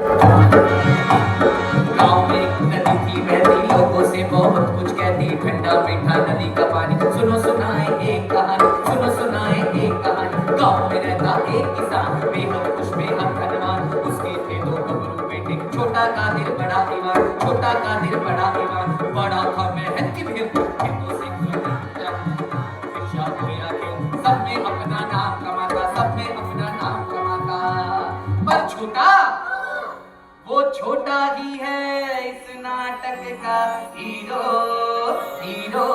गाँव में नदी की बहती लोगों से बहुत कुछ कहती, ठंडा मीठा नदी का पानी। सुनो सुनाए एक कहानी, सुनो सुनाए एक कहानी। गाँव में रहता एक किसान, बेहद खुश बेहद धनवान। उसके थे दो गबरू बेटे, छोटा कादिर बड़ा ईमान। छोटा कादिर बड़ा ईमान, बड़ा था मेहनती भी, खेतों से शिक्षा होया क्यों, सब में अपना नाम कमाता, सब में अपना नाम कमाता। पर छोटा, वो छोटा ही है इस नाटक का हीरो, हीरो।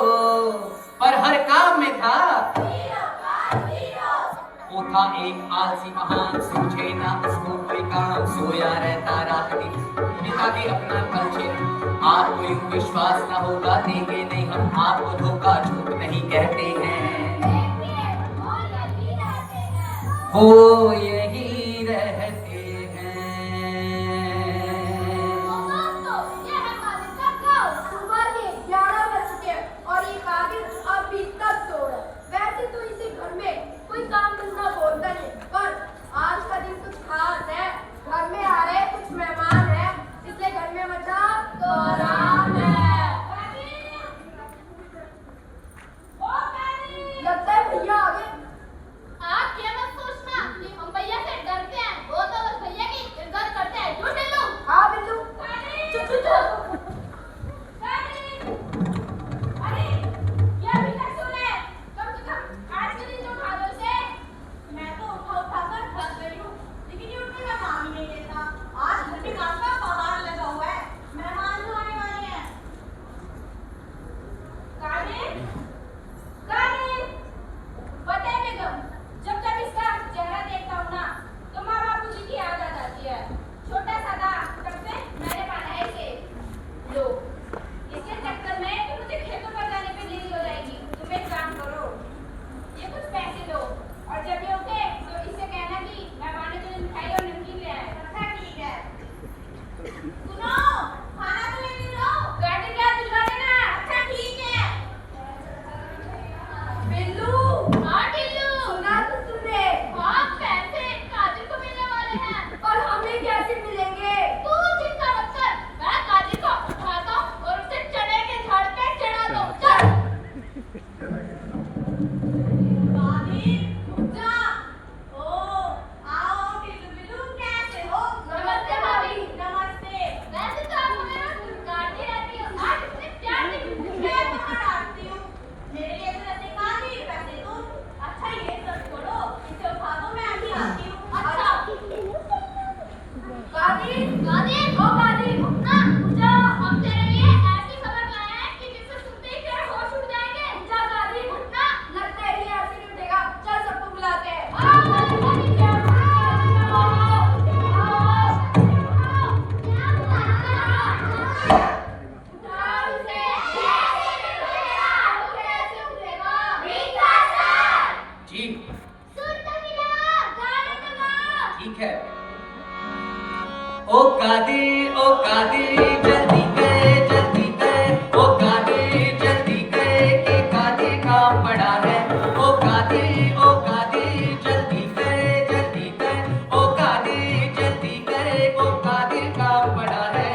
पर हर काम में था वो था एक आलसी महान, सूझे ना उसको कोई काम, सोया रहता रात दिन, पिता भी अपना कल। आपको यूं विश्वास ना होगा, देंगे नहीं हम आपको धोखा, झूठ नहीं कहते हैं, वो यही रहते हैं। सुबह के 11 बज चुके और ये कादिर अभी तक सो रहा है। वैसे तो इसे घर में कोई काम धंधा बोलता नहीं, पर आज का दिन कुछ खास है। घर में आ रहे कुछ मेहमान हैं, इसलिए घर में मचा तो आराम है। लगता है भैया आ गए। आप ये मत सोचना कि हम भैया से डरते हैं, वो तो बस भैया की इज्जत करते हैं। क्यों बिल्लू? हाँ बिल्लू, चुप चुप चुप। अरे ये अभी तक सो रहे हैं, कम से कम आज के दिन तो उठा दो इसे। मैं तो उठा कर थक गई हूँ, लेकिन ये उठने का नाम ही नहीं लेता। आज घर में काम का पहाड़ लगा हुआ है, मेहमान जो आने वाले हैं। कादिर, कादिर, पता है बेगम, जब जब इसका चेहरा देखता हूँ ना, तो माँ बापू जी की याद आ जाती है। छोटा सा था, तब से मैंने पाला है इसे। लो, इसके चक्कर में कि मुझे खेतों पर जाने पे देरी हो जाएगी। तुम एक काम करो, ये कुछ पैसे लो, और जब ये उठे तो इससे कहना कि मेहमान ने तुझे मिठाई और नमकीन ले आए। अच्छा ठीक है। सुनो, खाना तो लेके लो, गाड़ी क्या दिलवा देना। अच्छा ठीक है। बिल्लू, हाँ टिल्लू, सुना तो तुमने? हाँ पैसे कादिर को मिलने वाले हैं। और हमें कैसे मिलेंगे? तू चिंता मत कर, मैं कादिर को उठाता हूँ और उसे चने के झाड़ पे चढ़ाता हूँ। चल। कादिर, उठ जा। ओ, आओ टिल्लू बिल्लू, कैसे हो? नमस्ते भाभी। नमस्ते। वैसे तो आप हमें रोज डांटती रहती हो, आज इतने प्यार से मैं कहाँ डांटती हूँ? मेरे लिए तो रहते कादिर, वैसे तुम। अच्छा ये सब छोड़ो, इसे उठा दो, मैं अभी आती हूँ। अच्छा। कादिर, कादिर, ओ कादिर, उठना, उठ जा। हम तेरे लिए ऐसी खबर लाए हैं कि जिसे सुनते ही तेरे होश उड़ जाएंगे। जा कादिर, उठना। लगता है ये ऐसे नहीं उठेगा। चल सबको बुलाते हैं। जी सुन तो मिला, गाना तो गा। ठीक है। ओ कादिर जल्दी कर, ओ कादिर जल्दी कर, के कादिर काम पड़ा है। ओ कादिर जल्दी कर, ओ कादिर जल्दी कर, ओ कादिर काम पड़ा है।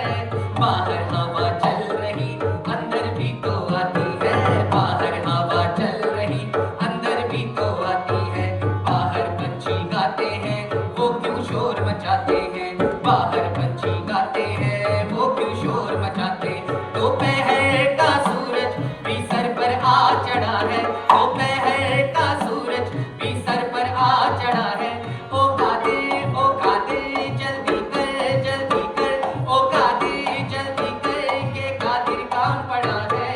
बाहर हवा चल रही, अंदर भी तो आती है। बाहर हवा चल रही, अंदर भी तो आती है। बाहर पंछी गाते हैं, वो क्यों शोर मचाते हैं। बाहर पंछी गाते हैं, वो क्यों शोर मचाते। दोपहर का सूरज भी सर पर आ चढ़ा है। दोपहर का सूरज भी सर पर आ चढ़ा है। ओ कादिर जल्दी कर, ओ कादिर जल्दी कर, के कादिर काम पड़ा है।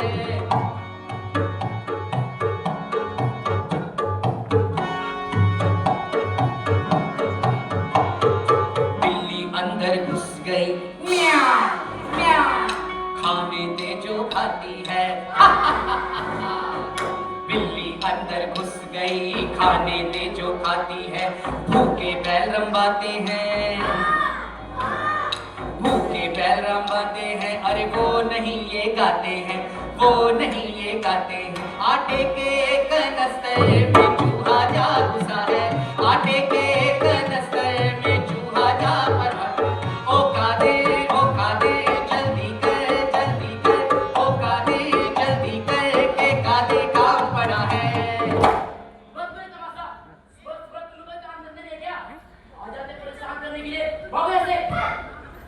बिल्ली अंदर घुस गई, म्याऊ म्याऊ, खाने दे जो खाती है। बिल्ली अंदर घुस गई, खाने दे जो खाती है। भूखे बैल रंबाते हैं, भूखे बैल रंबाते हैं। अरे वो नहीं ये गाते हैं, वो नहीं ये गाते हैं। आटे के कनस्तर में चूहा जा घुसा है, आटे के कनस्तर में चूहा जा भरा। ओ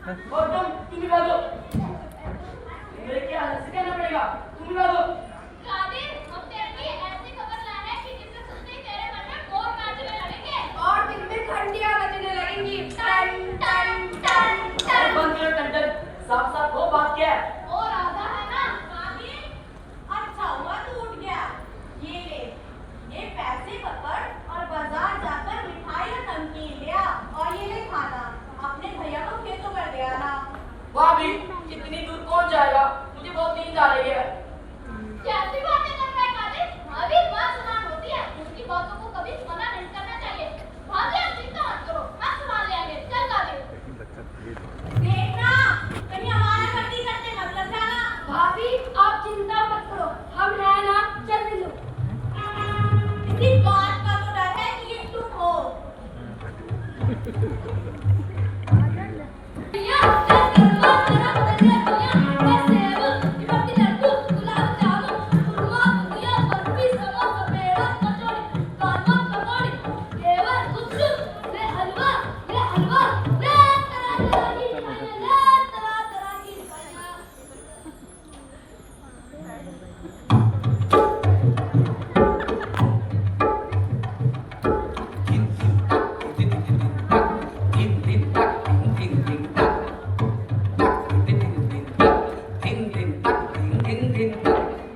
और तुम ही गा दो। मेरे क्या हाल से कहना पड़ेगा, तुम ही गा दो। कादिर, हम तेरे लिए ऐसी खबर लाए हैं कि जिसे सुनते ही तेरे मन में मोर नाचने लगेंगे और दिल में घंटियां बजने लगेंगी, टन टन टन टन। बंद करो टंटन, साफ साफ वो बात क्या है? और आधा है ना कादिर। अच्छा हुआ तू उठ गया। ये ले, ये पैसे पकड़ और बाजार जाकर मिठाई और नमकीन ले आ और ये ले खाना। अपने भैया को खेतों कर दे आना। वाह भी, इतनी दूर कौन जाएगा? मुझे बहुत नींद आ रही है। कैसी बातें कर रहा है कादिर? भाभी बात समान होती है, उसकी बातों को कभी मना नहीं करना चाहिए। भाभी आप चिंता मत करो, हम संभाल लेंगे। चल कादिर। देखना, कहीं हमारा गलती करते मत लग जाना। भाभी आप चिंता मत करो, हम हैं ना, चल मिलो। इसी बात का तो डर है कि ये तुम हो। भैया, चल करवा तेरा बदलिया भैया। मैं सेब, इमरती लड्डू, गुलाब जामुन, खुरमा, बुंदिया, बर्फी, समोसा, पेड़ा, कचौड़ी, कालवा, पकौड़ी, घेवर, गुपचुप, ले हलवा, ले हलवा, ले तरह-तरह की मिठाइयाँ, ले तरह-तरह की मिठाइयाँ।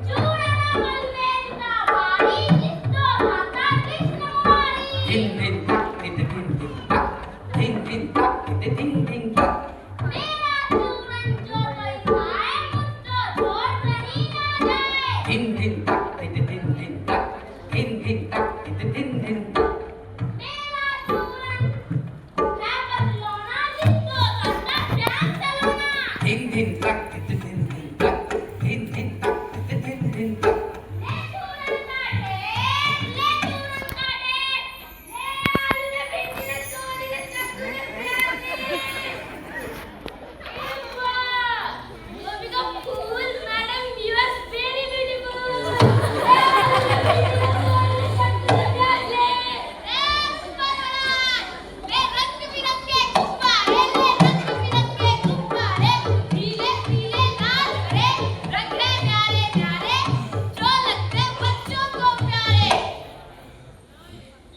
चूड़ा मलवेदा भारी जिसको माता कृष्ण मुरारी। मेरा चूरन जो कोई खाए मुझको छोड़ नहीं ना जाए। मेरा चूरन है बदलौना जिसको करना प्यार चलाना। ले चूरन का ढेर, ले चूरन का ढेर, ले आलू ने भिंडी ने तोरी ने कद्दू ने प्याज ने। वाह, you become cool, madam. You are very beautiful. ले आलू ने भिंडी ने तोरी ने कद्दू ने प्याज ने। ले रंग बिरंगे गुब्बारे, ले रंग बिरंगे गुब्बारे, पीले पीले लाल हरे, रंग है प्यारे प्यारे, जो लगते बच्चों को प्यारे।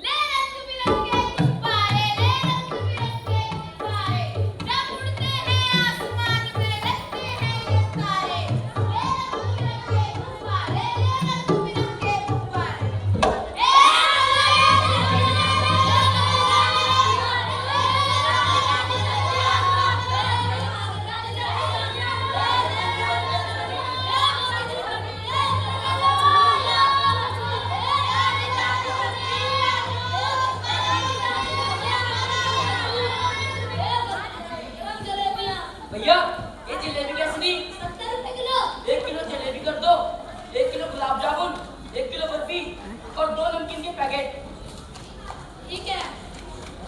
ले रंग बिरंगे गुब्बारे, ले रंग बिरंगे गुब्बारे, जब उड़ते हैं आसमान में लगते हैं ये तारे। ले रंग बिरंगे गुब्बारे, ले रंग बिरंगे गुब्बारे। भैया, ये जलेबी कैसे दी? 70 रुपए किलो। 1 किलो जलेबी कर दो, 1 किलो गुलाब जामुन, 1 किलो बर्फी और 2 नमकीन के पैकेट। ठीक है।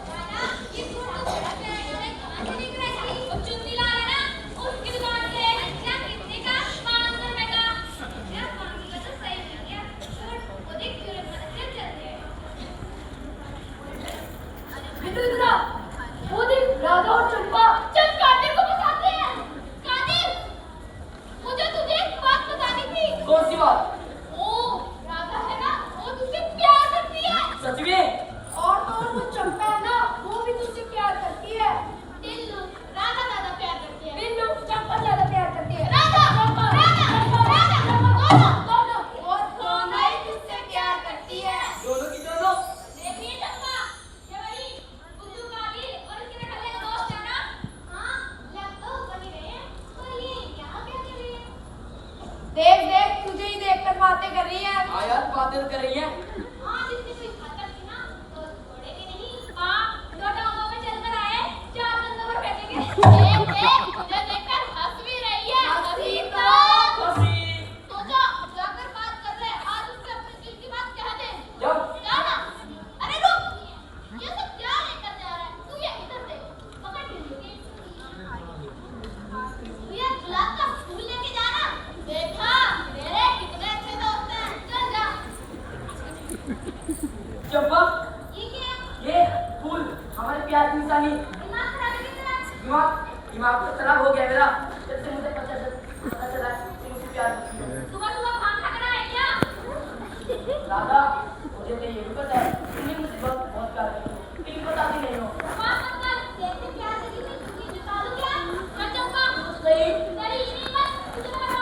दादा, ये फ्रूट तो बड़ा प्यारा है, ये कहाँ से दिख रहा है? वो चुन्नी ला रहे ना, उसकी दुकान से। अच्छा, कितने का? 500 रुपए का। यार, 500 का तो सही मिल गया। छोड़, वो देख क्यों रे, चल चलते हैं। बिट्टू इधर आ, वो देख राधा और चंपा। चल कादिर को बताते हैं। कादिर, मुझे तुझे एक बात बतानी थी। कौन सी बात? ओ, राधा है ना, वो तुझसे प्यार करती है। सच में? और तो और वो चंपा है ना, वो भी तुझसे प्यार करती है। दिल्लू, राधा ज्यादा प्यार करती है। बिल्लू, चंपा ज्यादा प्यार करती है। राधा, चंपा, राधा, चंपा, राधा, चंपा, दोनों। और दोनों ही तुझसे प्यार करती है। दोनों की दोनों? देखिए चंपा, ये वही बुद्धू कादिर और इसके नकले का दोस्त है ना? हाँ, लग तो बनी रहे हैं, पर ये यहाँ क्या कर रही है? देख देख, तुझे ही देखकर बातें कर रही है। हाँ यार, बातें कर रही है। हाँ, जिसने कोई खातर की ना, तो छोड़ेगी नहीं। हाँ, दो टांगों में चलकर आए, 4 कंधों पर बैठेंगे। देख, तुझे देखकर हंस भी रही है। हंसी तो। हंसी। तो जाकर बात कर रहे हैं, आज उससे अपने दिल की बात कह दे। जाओ। जाना। अरे रुक, ये सब क्या लेकर जा रहा है? तू ये इधर देख, पकड़ ढूंढूंगी। तू ये गुलाब का फूल लेके जाना। देखा, मेरे कितने अच्छे दोस्त हैं। चल जा। चंपा, ये क्या? ये फूल हमारे प्यार की निशानी। दिमाग खराब है कितना? दिमाग दिमाग तो खराब हो गया मेरा जब से मुझे पता चला कि मुझे प्यार करती है। सुबह सुबह खाना खाना है क्या? दादा मुझे तो ये भी पता है तुमने मुझसे बहुत प्यार करती हो, लेकिन बताती नहीं हो। बात मत कर, कैसे प्यार करी मैं तुझे निकालूं क्या? कर जाऊंगा। नहीं तेरी इतनी मत तुझे मेरा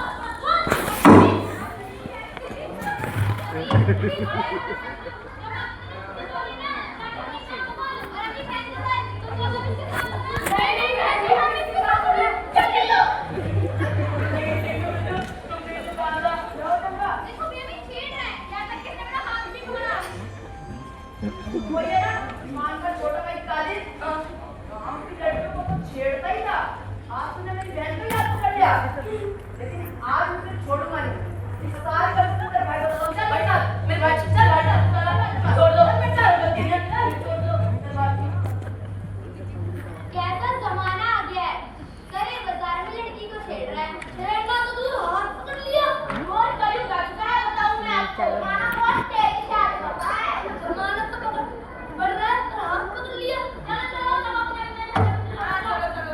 वो ये ना मान का छोटा भाई कादिर गांव की लड़कियों को तो छेड़ता ही था। आज तूने मेरी बहन को याद कर लिया, लेकिन आज मुझे छोड़ूंगा नहीं। इस साल का तेरे भाई को तो चल बैठा मेरे भाई चल बैठा छोड़ दो बेटा छोड़ दो मेरे भाई। कैसा जमाना आ गया है? करे बाजार में लड़की को छेड़ रहा है, छेड़ना तो दूर हाथ पकड़ लिया और कहीं लगता है बताऊं मैं आपको माना बहुत तेज से हाथ पकड़ा है। जमाना तो पकड़ बढ़ रहा है तो हाथ पकड़ लिया। चलो चलो चलो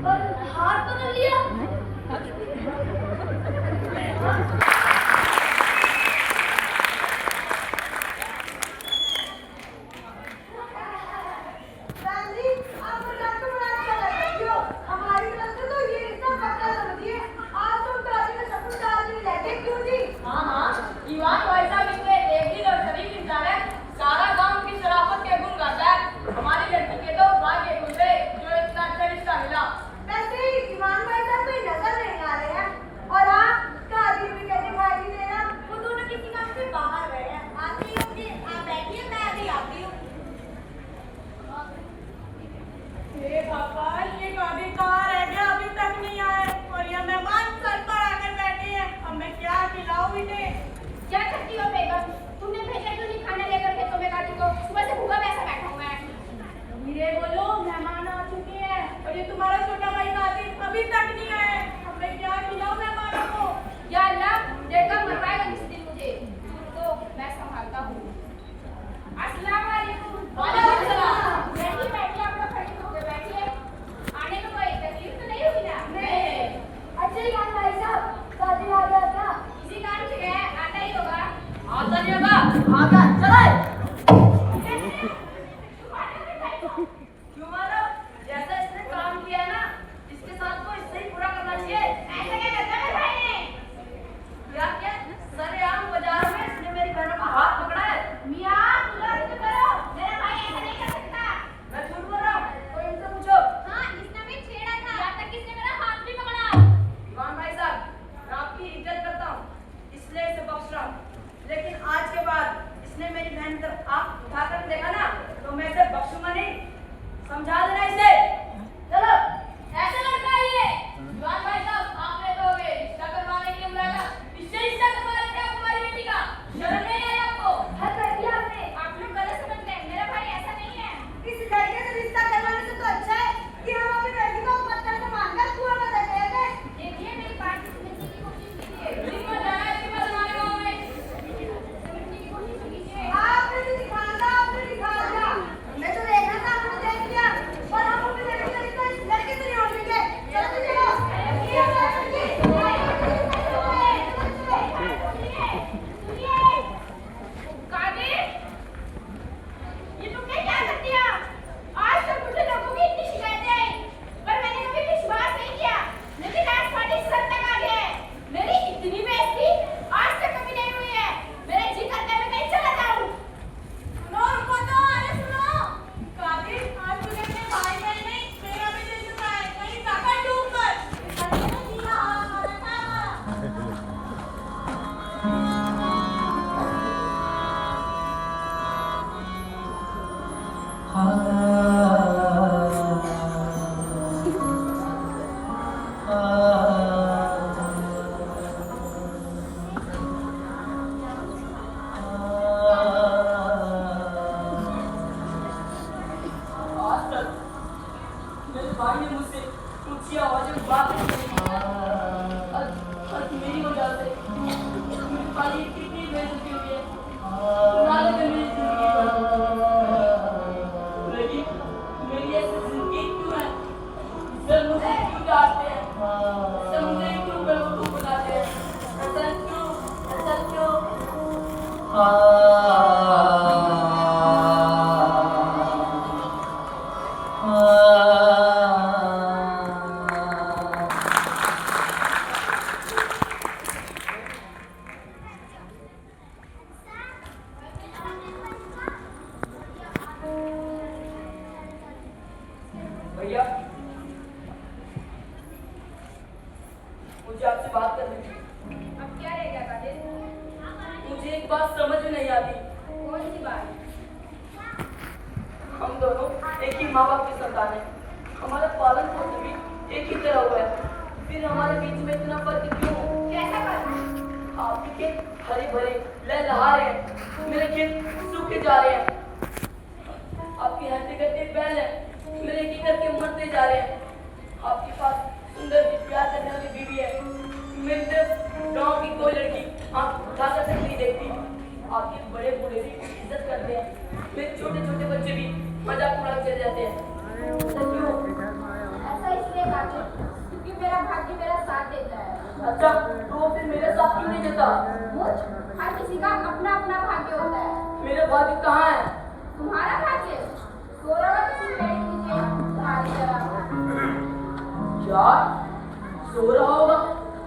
और हाथ पकड़ लिया। हाँ हाँ ईमान भाई साहब इतने देखी और शरीफ इंसान है, सारा गांव उनकी शराफत के गुण गाता है। हमारी लड़की के तो भाग्य गुजरे जो इतना अच्छा रिश्ता मिला। हे भगवान, ये गाड़ी कहाँ रह गया? अभी तक नहीं आए और ये मेहमान सर पर आकर बैठे हैं। अब मैं क्या खिलाऊं इन्हें? क्या करती हो बेगम? तुमने भेजा क्यों नहीं खाना लेकर खेतों में गाड़ी को? सुबह से भूखा पैसा बैठा हूं मैं। धीरे बोलो, मेहमान आ चुके हैं और ये तुम्हारा छोटा भाई कादिर अभी तक नहीं आए। अब मैं क्या खिलाऊं मेहमानों को? या अल्लाह, देखकर मरवाएगा किसी दिन मुझे। तो मैं संभालता हूँ। अस्सलाम वालेकुम। वालेकुम सलाम। बैठिए बैठिए, आप लोग खड़े होकर बैठिए। आने में कोई तकलीफ तो नहीं हुई ना? नहीं। अच्छा ईमान भाई साहब, कादिर आ गया था। किसी काम से गया है, आता ही होगा। आता नहीं होगा आगा चलाए क्यों मारो? जैसा इसने काम किया है ना इसके साथ तो इससे ही पूरा करना चाहिए। ऐसा क्या करता है भाई ने? क्या सरेआम बाजार में इसने मेरी बहनों का हाथ पकड़ा है। मियां, बुला तो करो। मेरा भाई ऐसा नहीं कर सकता। मैं झूठ बोल रहा हूँ, कोई इनसे पूछो। हाँ, इसने भी छेड़ा था। यहाँ तक कि इसने मेरा हाथ भी पकड़ा। ईमान भाई साहब, मैं आपकी इज्जत करता हूँ इसलिए इसे बख्श रहा हूँ, लेकिन आज के बाद इसने मेरी बहन की तरफ आंख उठाकर देखा ना तो मैं इसे बख्शूंगा नहीं। समझा देना इसे। चलो ऐसा लड़का है ये। ईमान भाई साहब, आपने तो हमें रिश्ता करवाने के लिए बुलाया था। इससे रिश्ता करवा रहे थे आप हमारी बेटी का। शर्म नहीं आई आपको? हद कर दिया आपने। आप लोग गलत समझ गए। मेरा भाई ऐसा नहीं है। इस लड़के से रिश्ता करवाने से तो अच्छा है कि हम अपनी लड़की को पत्थर से मारकर कुआं में धकेल दें। देखिए, मेरी बात समझने की कोशिश कीजिए। हिम्मत है कि मैं तुम्हारे गाँव में समझने की कोशिश कीजिए। आपने जो दिखाया था, आपने दिखाया था। हमने तो देखा था, हमने देख लिया। पर हम अपनी लड़की का रिश्ता इस लड़के से नहीं होने देंगे। चलो तो चलो। ये कादिर, ये तुमने क्या कर दिया? आज तक मुझे लोगों की इतनी शिकायतें आई, पर मैंने कभी विश्वास नहीं किया। लेकिन आज पार्टी सर तक आ गया है। मेरी इतनी बेइज्जती आज तक कभी नहीं हुई है। मेरे जी करता है मैं कहीं चला जाऊं। सुनो, रुको तो, अरे सुनो। कादिर, आज तूने अपने भाई का ही नहीं, मेरा भी दिल दुखाया है। कहीं काका डूब कर। इस लड़के ने जीना हाथ मारा था। आज तक मेरे भाई ने मुझसे ऊंची आवाज में बात नहीं की। आज मेरी वजह से मेरे भाई की कितनी बेइज्जती हुई है। नाले में मेरी जिंदगी पर। लेकिन मेरी ऐसी जिंदगी क्यों है आपसे बात करनी थी। अब क्या रह गया कादिर? मुझे एक बात समझ में नहीं आती। कौन सी बात? हम दोनों एक ही माँ बाप की संतान है, हमारा पालन पोषण भी एक ही तरह हुआ है, फिर हमारे बीच में इतना फर्क क्यों? कैसा फर्क? आपके खेत हरे भरे लहलहा रहे हैं, मेरे खेत सूखे जा रहे हैं। आपके हंसते करते बैल है, मेरे की करके मरते जा रहे हैं। आपके पास सुंदर सी प्यार करने वाली बीवी है, मेरी तरफ गाँव की कोई लड़की आँख उठाकर तक नहीं देखती। आपके बड़े बूढ़े भी इज्जत करते हैं, मेरे छोटे छोटे बच्चे भी मजाक उड़ा चले जाते हैं। ऐसा क्यों? ऐसा इसलिए कादिर क्योंकि मेरा भाग्य मेरा साथ देता है। अच्छा, तो वो फिर मेरे साथ क्यों नहीं देता? हर किसी का अपना अपना भाग्य होता है। मेरे भाग्य कहाँ है? तुम्हारा भाग्य सो रहा है किसी पेड़ के नीचे तुम्हारी तरह। क्या सो रहा होगा?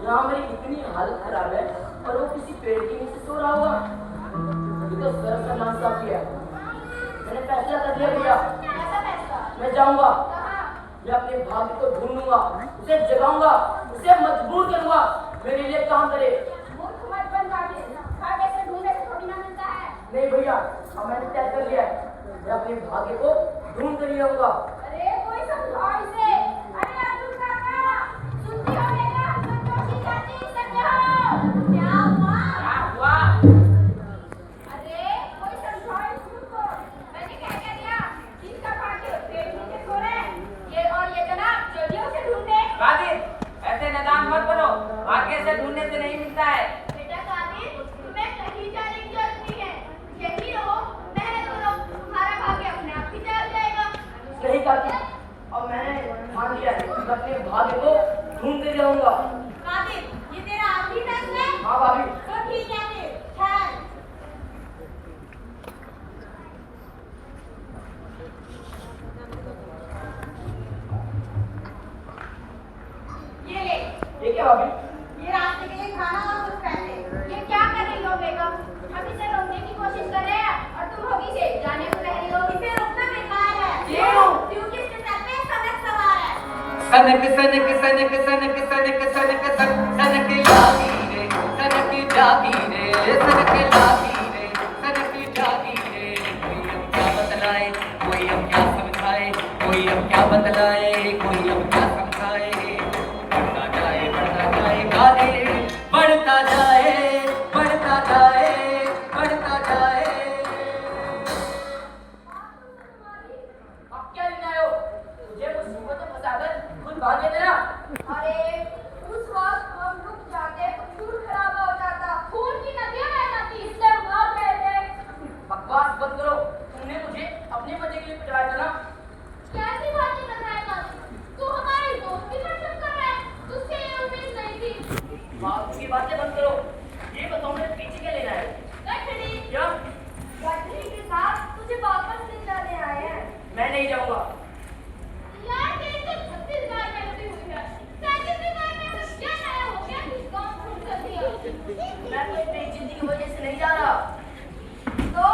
यहाँ मेरी इतनी हालत खराब है और वो किसी पेड़ के नीचे सो रहा होगा? ये तो शर्म का नाम साफ किया है। मैंने फैसला कर लिया भैया, ऐसा फैसला मैं जाऊंगा, कहाँ? मैं अपने भाग्य को ढूंढूंगा, उसे जगाऊंगा, उसे मजबूर करूंगा मेरे लिए काम करे। मूर्ख मत बन कादिर, भाग्य से ढूंढने से थोड़ी ना मिलता है। नहीं भैया, अब मैंने तय कर लिया है, मैं अपने भाग्य को ढूंढ कर ही रहूंगा। अरे कोई समझाओ इसे। अरे अब्दुल काका, सुनती हो बेटा? संतोषी चाची समझाओ। क्या हुआ? अरे कोई समझाओ इस मूर्ख को। मैंने क्या कह दिया? किसका भाग्य पेड़ नीचे सो रहा है? ये और ये जनाब जल्दी उसे ढूंढे। कादिर, ऐसे नादान मत करो, भाग्य से ढूंढने से नहीं मिलता है। बेटा कादिर, तुम्हें कहीं जाने की जरूरत नहीं है, यही रहो, मेहनत करो, तुम्हारा भाग्य अपने आप ही चल जाएगा। सही कहा, और मैंने मान लिया है कि अपने भाग्य को ढूंढते रहूंगा। कादिर, ये तेरा आखिरी फैसला है? हाँ भाभी, तो ठीक है फिर, खैर। ये ले, ये क्या भाभी? ये रास्ते के लिए खाना और कुछ पैसे। ये क्या कर रही हो बेगम? हम इसे रोकने की कोशिश कर रहे हैं और तुम होगी से जाने को कह रही हो। इसे रोकना बेकार है। क्यों? क्योंकि इसके सर पे सनक सवार है। सनक सनक सनक सनक सनक सनक सनक जागी रे, सनक जागी रे, सनक जागी रे, सनक जागी रे। कोई अब क्या बतलाए, कोई अब क्या समझाए, कोई अब क्या बतलाए, कोई अब क्या समझाए। बढ़ता जाए कादिर, बढ़ता जाए, बढ़ता जाए, बढ़ता जाए। आप क्या लेने आए हो? मुझे मुसीबत में फंसाकर खुद भागे देना। अरे उस वक्त हम रुक जाते तो खून खराब हो जाता, खून की नदियां बह जाती, इसलिए हम भाग गए थे। बकवास बंद करो, तुमने मुझे अपने मजे के लिए पिटवाया था ना? कैसी बातें कर रहा है कादिर? तू हमारी दोस्ती पर शक कर रहा है, तुझसे ये उम्मीद नहीं थी। फालतू की बातें बंद करो, ये बताओ मैं पीछे क्या लेना है? गठरी, क्या? गठरी के साथ तुझे वापस ले जाने आए हैं। मैं नहीं जाऊंगा। यार तेरी तो 36 बार गलती हुई है, 37 बार में क्या नया हो गया? गाँव छोड़ कर दिया। मैं कोई बेइज्जती की वजह से नहीं जा रहा। तो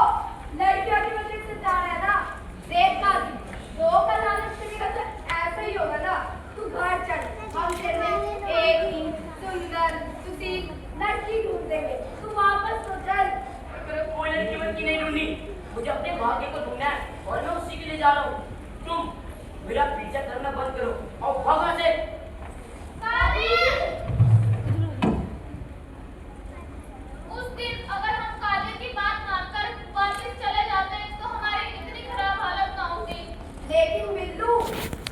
लड़कियों की वजह से जा रहा है ना? देख कादिर, दो का लालच करेगा तो ऐसा ही होगा ना। तू घर चल, हम तेरे लिए एक ही सुंदर सुशील लड़की ढूंढ देंगे, तू वापस तो चल। मैंने कोई लड़की वड़की नहीं ढूंढी, मुझे अपने भाग्य को ढूंढना है और मैं उसी के लिए जा रहा हूँ। तुम मेरा पीछा करना बंद करो और भागो से। कादिर! उस दिन अगर हम कादिर की बात मानकर वापस चले जाते तो हमारी कितनी खराब हालत ना होती। लेकिन बिल्लू,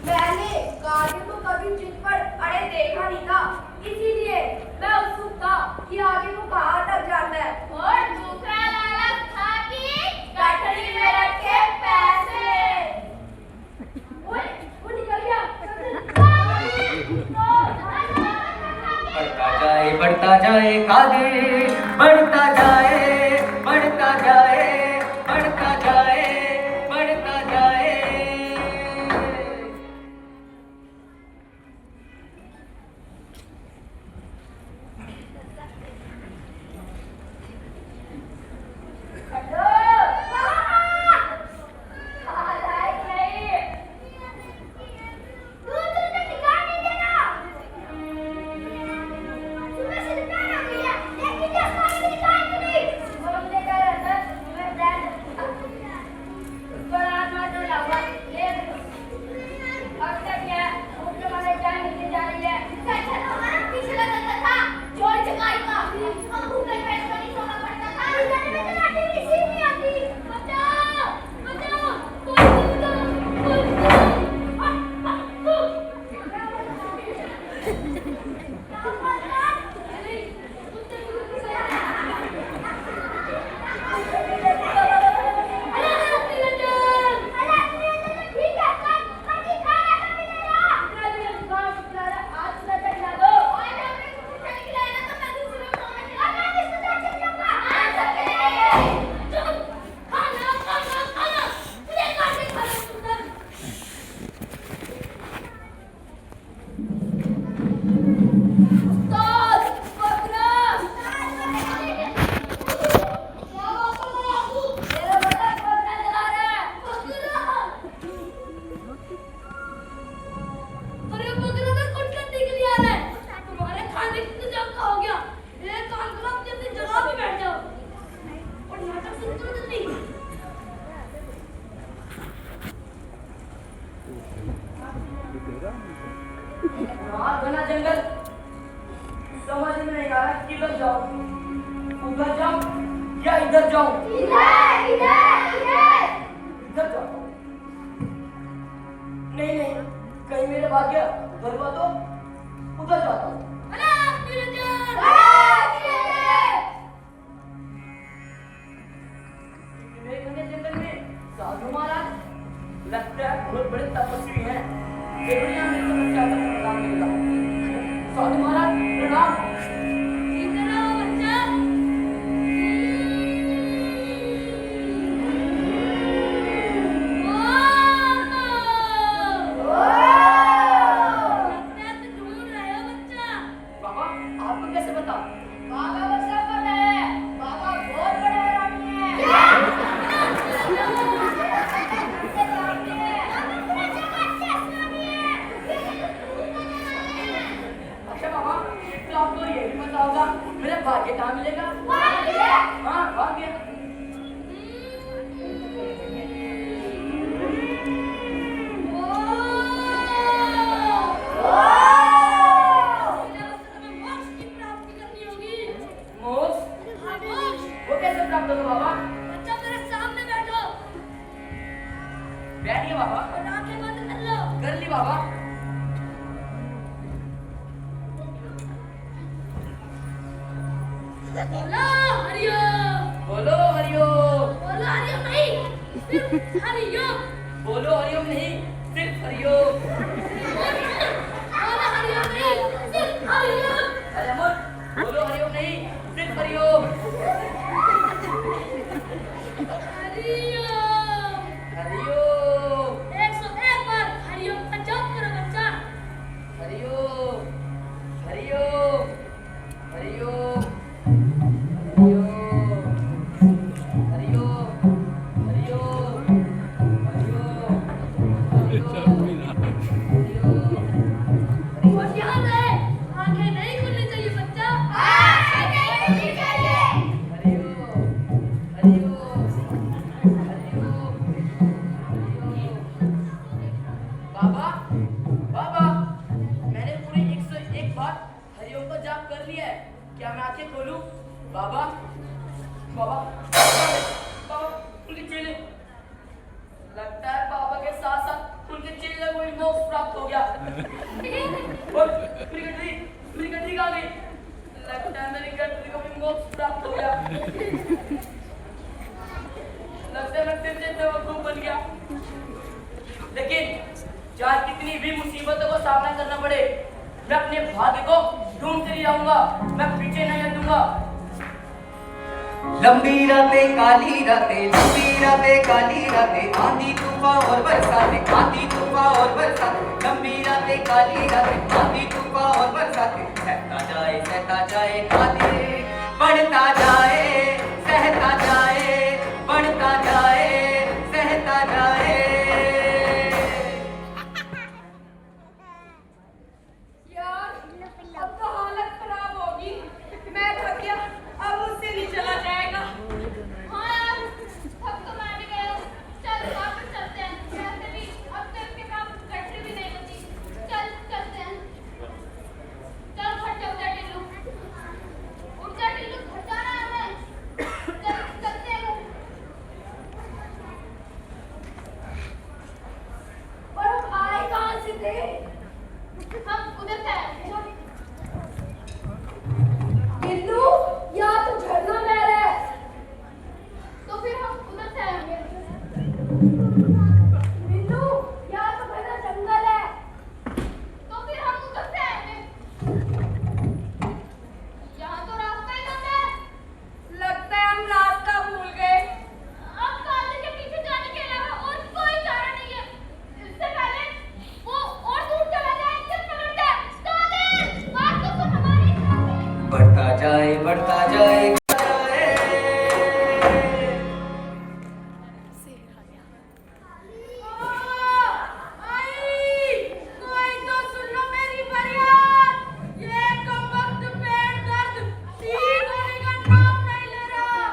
मैंने कादिर को कभी जिद पर अड़े देखा नहीं था, इसीलिए मैं उत्सुक था कि आगे को कहाँ तक जाना है। और दूसरा लालच था कि गठरी में रखे पैसे। ओए, वो निकल गया। बढ़ता जाए कादिर, बढ़ता जाए, बढ़ता जाए, बढ़ता जाए, बढ़ता जाए। वहाँ घना जंगल, समझ में नहीं आ रहा किधर जाऊं, उधर जाऊं या इधर जाऊं। इधर जाऊं। नहीं, कहीं मेरे भाग्य उधर हुआ तो उधर जाता हूँ। मेरे घने जंगल में साधु महाराज लगता है बहुत बड़े तपस्वी हैं। जरूर यहाँ मेरी समस्या का समाधान मिलेगा। साधु महाराज प्रणाम। मेरा भाग्य कहाँ मिलेगा? हाँ, भाग्य। मोक्ष? वो कैसे प्राप्त होगा बाबा? बच्चा मेरे सामने बैठो बैठिए बाबा। और आंखें बंद कर लो। कर ली बाबा। बोलो हरिओम। बोलो हरिओम। बोलो हरिओम नहीं, सिर्फ हरिओम। बोलो हरिओम नहीं, सिर्फ हरिओम। बोलो हरिओम नहीं, सिर्फ हरिओम। अरे अमर, बोलो हरिओम नहीं, सिर्फ हरिओम। हरिओम। हरिओम। 101 बार हरिओम का जप करो बच्चा। हरिओम। हरिओम। हरिओम। और ध्यान रहे, आंखें नहीं खुलनी चाहिए बच्चा। आंखें नहीं खुलनी चाहिए। बाबा, बाबा, मैंने पूरी 101 बार हरिओम का जाप कर लिया है। क्या मैं आंखें खोलूं? बाबा, बाबा, बाबा, उनके चेले। लगता है बाबा के साथ साथ उनके चेले को भी मोक्ष प्राप्त हो गया। और मेरी गठरी कहाँ गई? लगता है मेरी गठरी को भी मोक्ष प्राप्त हो गया। लगता है मैं फिर से बेवकूफ बन गया। लेकिन चाहे कितनी भी मुसीबतों का सामना करना पड़े, मैं अपने भाग्य को ढूंढते ही रहूंगा। मैं पीछे नहीं हटूंगा। लंबी रातें काली रातें, लंबी रातें काली रातें, आंधी तूफान और बरसातें, आंधी तूफान और बरसातें, लंबी रातें काली रातें, आंधी तूफान और बरसातें। सहता जाए कादिर, बढ़ता जाए, सहता जाए, बढ़ता जाए, सहता जाए। यार, अब तो हालत खराब होगी। मैं थक गया, अब उससे नहीं चला जाएगा। हाँ यार, थक तो मैं भी गया हूँ। चल वापस चलते हैं। वैसे भी अब से उसके काम गठरी भी नहीं होती। चल चलते हैं। चल खट जा उधर टिल्लू। उठ जा टिल्लू, घर जाना है हमें। चल चलते हैं घर। और हम आए कहाँ से थे? हम उधर से आए थे। टिल्लू, यहाँ तो झरना बह रहा है। तो फिर हम उधर से आए होंगे। टिल्लू, यहाँ तो घना जंगल है। तो फिर हम उधर से आए होंगे। यहाँ तो रास्ता ही बंद है। लगता है हम रास्ता भूल गए। अब कादिर के पीछे जाने के अलावा और कोई चारा नहीं है। इससे पहले वो और दूर चला जाए, चल पकड़ते हैं। कादिर, बात तो सुन हमारी। बढ़ता जाए, बढ़ता जाए। कोई तो सुन लो मेरी फरियाद। ये कमबख्त पेट दर्द ठीक होने का नाम नहीं ले रहा।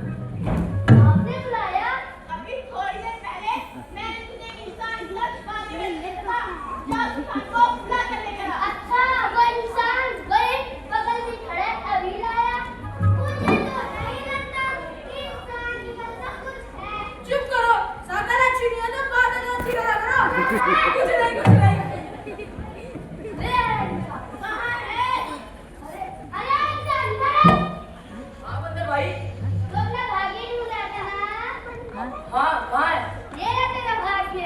आपने बुलाया? अभी थोड़ी देर पहले मैंने तुझे एक इंसान लक्ष्य पाने में देखा था। जा उस इंसान को बुला कर लेकर आ। अच्छा, वो इंसान वही बगल में खड़ा है, अभी लाया। मुझे तो नहीं लगता कि इंसान निकलता कुछ है। चुप करो, सागर अच्छी नहीं है तो बात अच्छी करा करो। कुछ नहीं, कुछ नहीं। कहाँ है? अरे इंसान इधर है। हाँ बंदर भाई। तो अपना भाग्य नहीं बुलाता ना? हाँ कहाँ है? ये रहा तेरा भाग्य।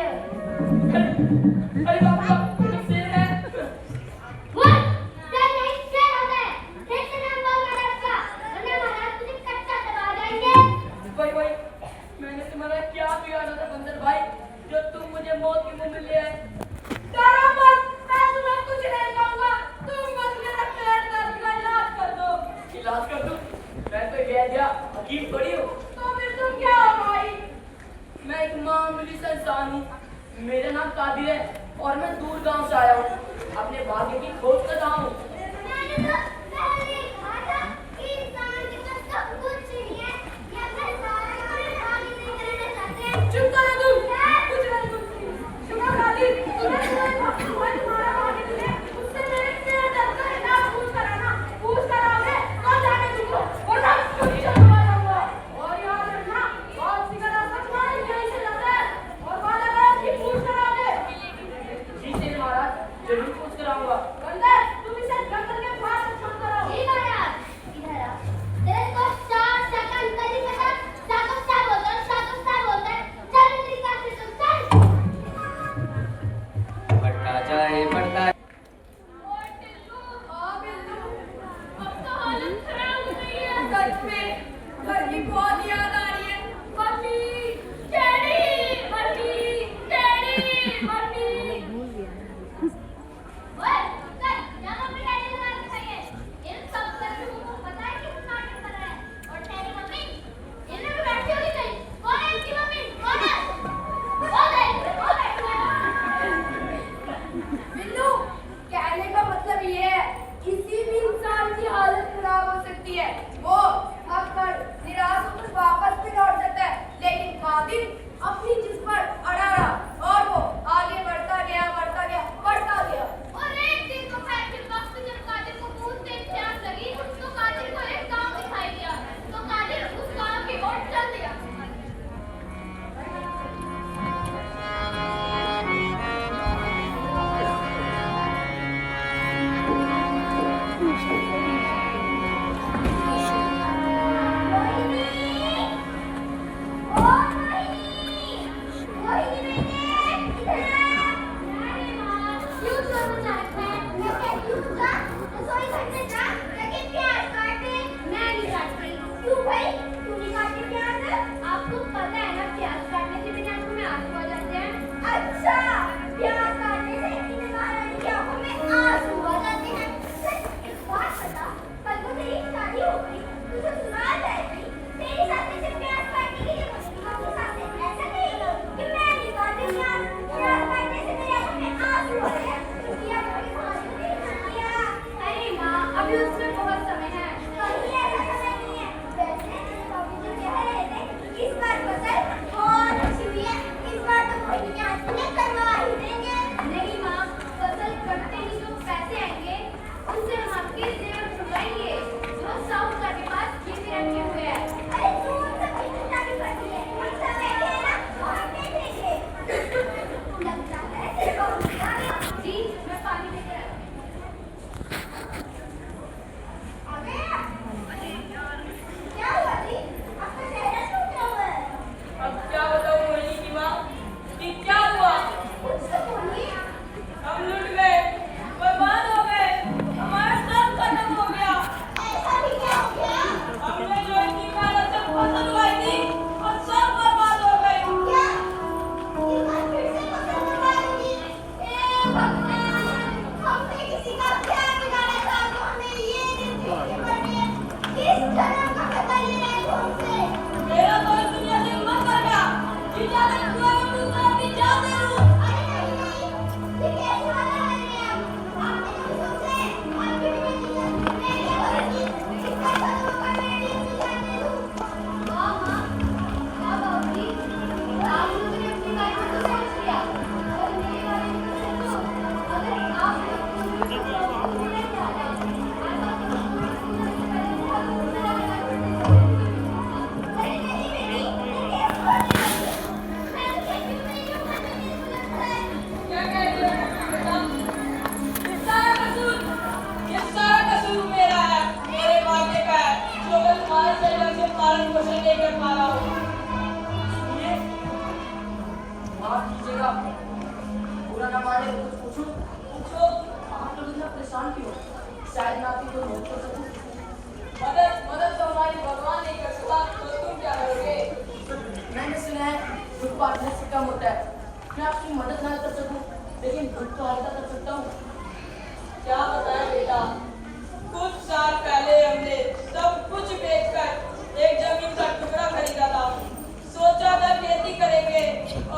अरे बाप रे, ये तो शेर है। What? चल नहीं शेर होता है। फिर से नाम बोल महाराज का, वरना महाराज तुझे कच्चा करवा देंगे। भाई मैंने तुम्हारा क्या बिगाड़ा था बंदर भाई, जो तुम मुझे मौत के मुंह में ले आए। डरो मत, मैं तुम्हें कुछ नहीं कहूँगा। तुम बस मेरा पेट दर्द का इलाज कर दो। इलाज कर दूं? मैं तो वैद्य हकीम थोड़ी हूँ। तो फिर तुम क्या हो भाई? मैं एक मामूली सा इंसान हूँ। मेरा नाम कादिर है और मैं दूर गांव से आया हूँ। अपने भाग्य की खोज कर रहा हूँ। मैंने तो पहले ही कहा था कि इंसान के पास सब कुछ नहीं है। ये अपने सारे भाग्य नहीं करना चाहते हैं। चुप करो तुम। कुछ नहीं, कुछ नहीं। शुक्र खाली तुम्हारा भाग्य तुझे उससे मेरे पेट दर्द का इलाज पूछ कराना। पूछ कराओगे तो जाने तुमको, वरना कुछ करवा दूंगा। और याद रखना, बात सिखाना सच नहीं, यहीं से जाता है। और वादा करो कि पूछ कराओगे। जी शेर महाराज, जरूर पूछ कराऊंगा। बंदर, तुम इसे जंगल के बाहर से छोड़ करो। जी महाराज, इधर आ। तेरे को 4 सेकंड का नहीं पता। सागो बोलता है। चल मेरी कार से चल, चल। बढ़ता जाए बढ़ता और टिल्लू, अब तो हालत खराब हो गई है। सच में घर की बहुत याद आ रही है। Mummy, daddy, mummy, daddy, mummy. ओए, चल, जाओ अपने डैडी से बात करिए। इन सब लड़कों को पता है कि तुम नाटक कर रहे हैं। और तेरी मम्मी, इन्हें भी बैठी होगी कहीं। कौन है इनकी मम्मी? कौन है? बिल्लू, कहने का मतलब ये है, किसी भी इंसान की हालत खराब हो सकती है। वो अक्सर निराश होकर वापस भी लौट सकता है, लेकिन कादिर अपनी जिद पर अड़ा रहा और वो आगे बढ़ता गया। और एक दिन दोपहर के वक्त जब कादिर को भूख से प्यास लगी, तो कादिर को एक गांव दिखाई दिया। तो कादिर उस गांव की ओर चल दिया। आपको पता है ना, प्याज काटने से बिना आंखों में आंसू आ जाते हैं। अच्छा, प्याज काटने से इन महारानी की आंखों में आंसू आ जाते हैं। एक बात बता, कल को तेरी शादी हो गई, तुझे सुना जाएगी, तेरी साथी से प्याज काटने के लिए मम्मी साथ ऐसा कहेगा कि मैं नहीं काटी प्याज काटने से मेरी आंखों में आंसू आ रहे हैं। किया बड़ी भारी किया। अरे माँ, अभी उसमें बहुत समय है। कहीं ऐसा समय नहीं है। वैसे मम्मी जो कह रहे थे, इस बार फसल बहुत अच्छी हुई है। इस बार तो कोई नहीं आज तुम्हें करवा ही देंगे। नहीं माँ, फसल कटते ही जो पैसे आएंगे, उनसे हम आपके जेवर छुड़वाएंगे, जो साहूकार के पास गिरवी रखे हुए हैं। अरे तू सबकी चिंता क्यों करती है? हम सब बैठे हैं ना, और हम देख लेंगे। लगता है तेरे को भूखा है। जी, मैं पानी लेकर आती हूँ। क्या हुआ जी? आपका चेहरा क्यों क्या हुआ है? अब क्या बताऊँ मोहिनी की माँ कि क्या हुआ? कुछ तो बोलिए। हम लुट गए, बर्बाद हो गए, हमारा सब खत्म हो गया। ऐसा भी क्या हो गया? हमने जो इतनी मेहनत से फसल उगाई थी, वो सब बर्बाद हो गई। क्या? ये बात फिर से फसल बर्बाद हुई? ए भगवान, हमने किसी का क्या बिगाड़ा था जो हमें ये दिन देखने पड़े? किस जन्म का बदला ले रहे हो हमसे? मेरा तो इस दुनिया से मन कर गया। जीजा ने दुआ में डूबकर अपनी जान दे दूँ। अरे नहीं, ये कैसे वाला है? आपने कभी सोचा है पालन पोषण नहीं कर पा रहा हूँ। सुनिए, माफ कीजिएगा, बुरा ना माने तो कुछ पूछूं? पूछो। आप लोग इतना परेशान क्यों? शायद मैं आपकी कोई मदद कर सकूं। मदद तो हमारी भगवान नहीं कर सकता, तो तुम क्या करोगे? मैंने सुना है दुख बांटने से कम होता है। मैं आपकी मदद ना कर सकूं, लेकिन दुख तो हल्का कर सकता हूँ। क्या बताएं बेटा, कुछ साल पहले हमने सब कुछ बेचकर एक जमीन का टुकड़ा खरीदा था। सोचा था खेती करेंगे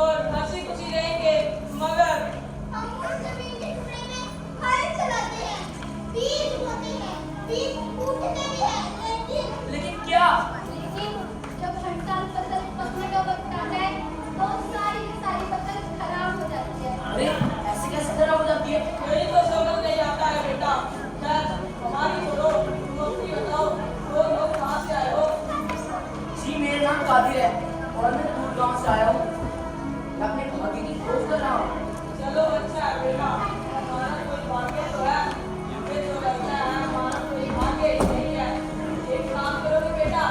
और हंसी खुशी रहेंगे, मगर हम उस जमीन के टुकड़े में हल चलाते हैं, बीज बोते हैं, बीज फूटते भी हैं, लेकिन क्या? लेकिन जब हर साल फसल पकने का वक्त आता है तो सारी की सारी फसल खराब हो जाती है। अरे ऐसे कैसे खराब हो जाती है? यही तो समझ नहीं आता है बेटा। खैर, हमारी छोड़ो, तुम अपनी बताओ, वो लोग कहाँ से आए हो? जी मेरा नाम कादिर है और मैं दूर गांव से आया हूँ। मैं अपने भाग्य की खोज कर रहा हूँ। चलो अच्छा है बेटा, हमारा कोई भाग्य तो है। मुझे तो लगता है हमारा कोई भाग्य ही नहीं है। एक काम करोगे बेटा,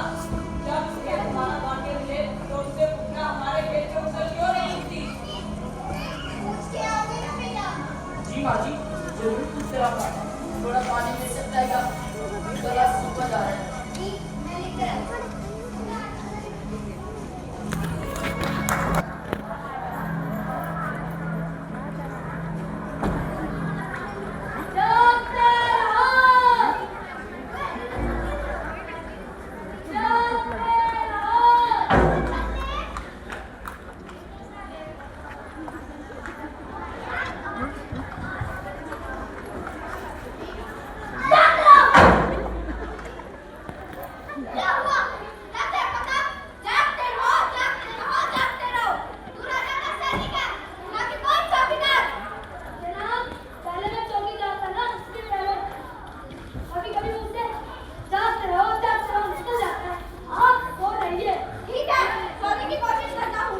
जब से हमारा भाग्य मिले तो उससे पूछना हमारे खेत में फसल क्यों नहीं उगती। पूछ के आओगे ना बेटा? जी माँ जी, जरूर पूछ कर आऊंगा। थोड़ा पानी मिल सकता है क्या? गला सूखा जा रहा है। जी, मैं लेकर आता हूँ। क्या हुआ? जाते पता? जागते रहो, जागते रहो, जागते रहो। दूल्हा जाना सैनिक है, ना कि कोई चौकीदार। जनाब, पहले मैं चौकीदार था ना, इसलिए पहले कभी कभी मुझसे जागते रहो निकल जाता है। आप सो रहिए। ठीक है, सोने की कोशिश करता हूँ।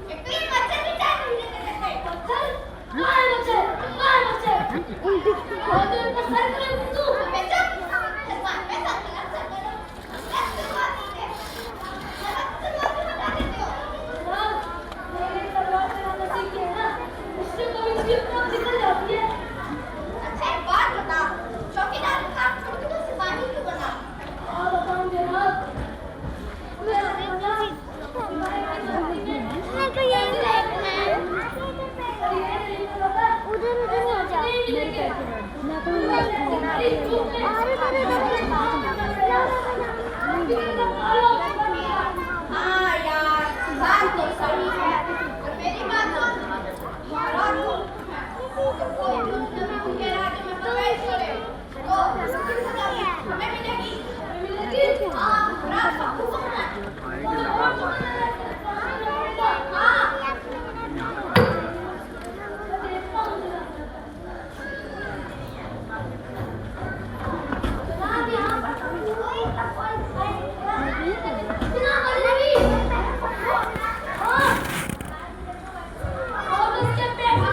एक तो ये मच्छर भी चैन नहीं देते रहते। मच्छर? कहाँ है मच्छर? कहाँ है मच्छर? वो तो इनका सर करे उड़दू। अबे चुप! शर्मा, पैसा चला, चला। मैं शुरुआत से हटा देते हो। जनाब, मेरी तलवार चलाना सीखी है ना, उससे कभी कभी अपना निकल जाती है। अच्छा एक बात बता, चौकीदार का काम छोड़ के तू सिपाही क्यों बना? हाँ बताऊँ जनाब, मैं अपना तुम्हारे की शादी में तो यही देखना है। और ये नहीं पता उधर हो जा। हाँ यार, बात तो सही है। और मेरी बात सुन, रात को कोई नमी उनके राज्य में प्रवेश करे तो उसकी सजा हमें मिलेगी। हाँ, रात का हुक्म है। हाँ, जनाब यहाँ पर कोई जनाब अजनबी। हाँ, और उसके पेट में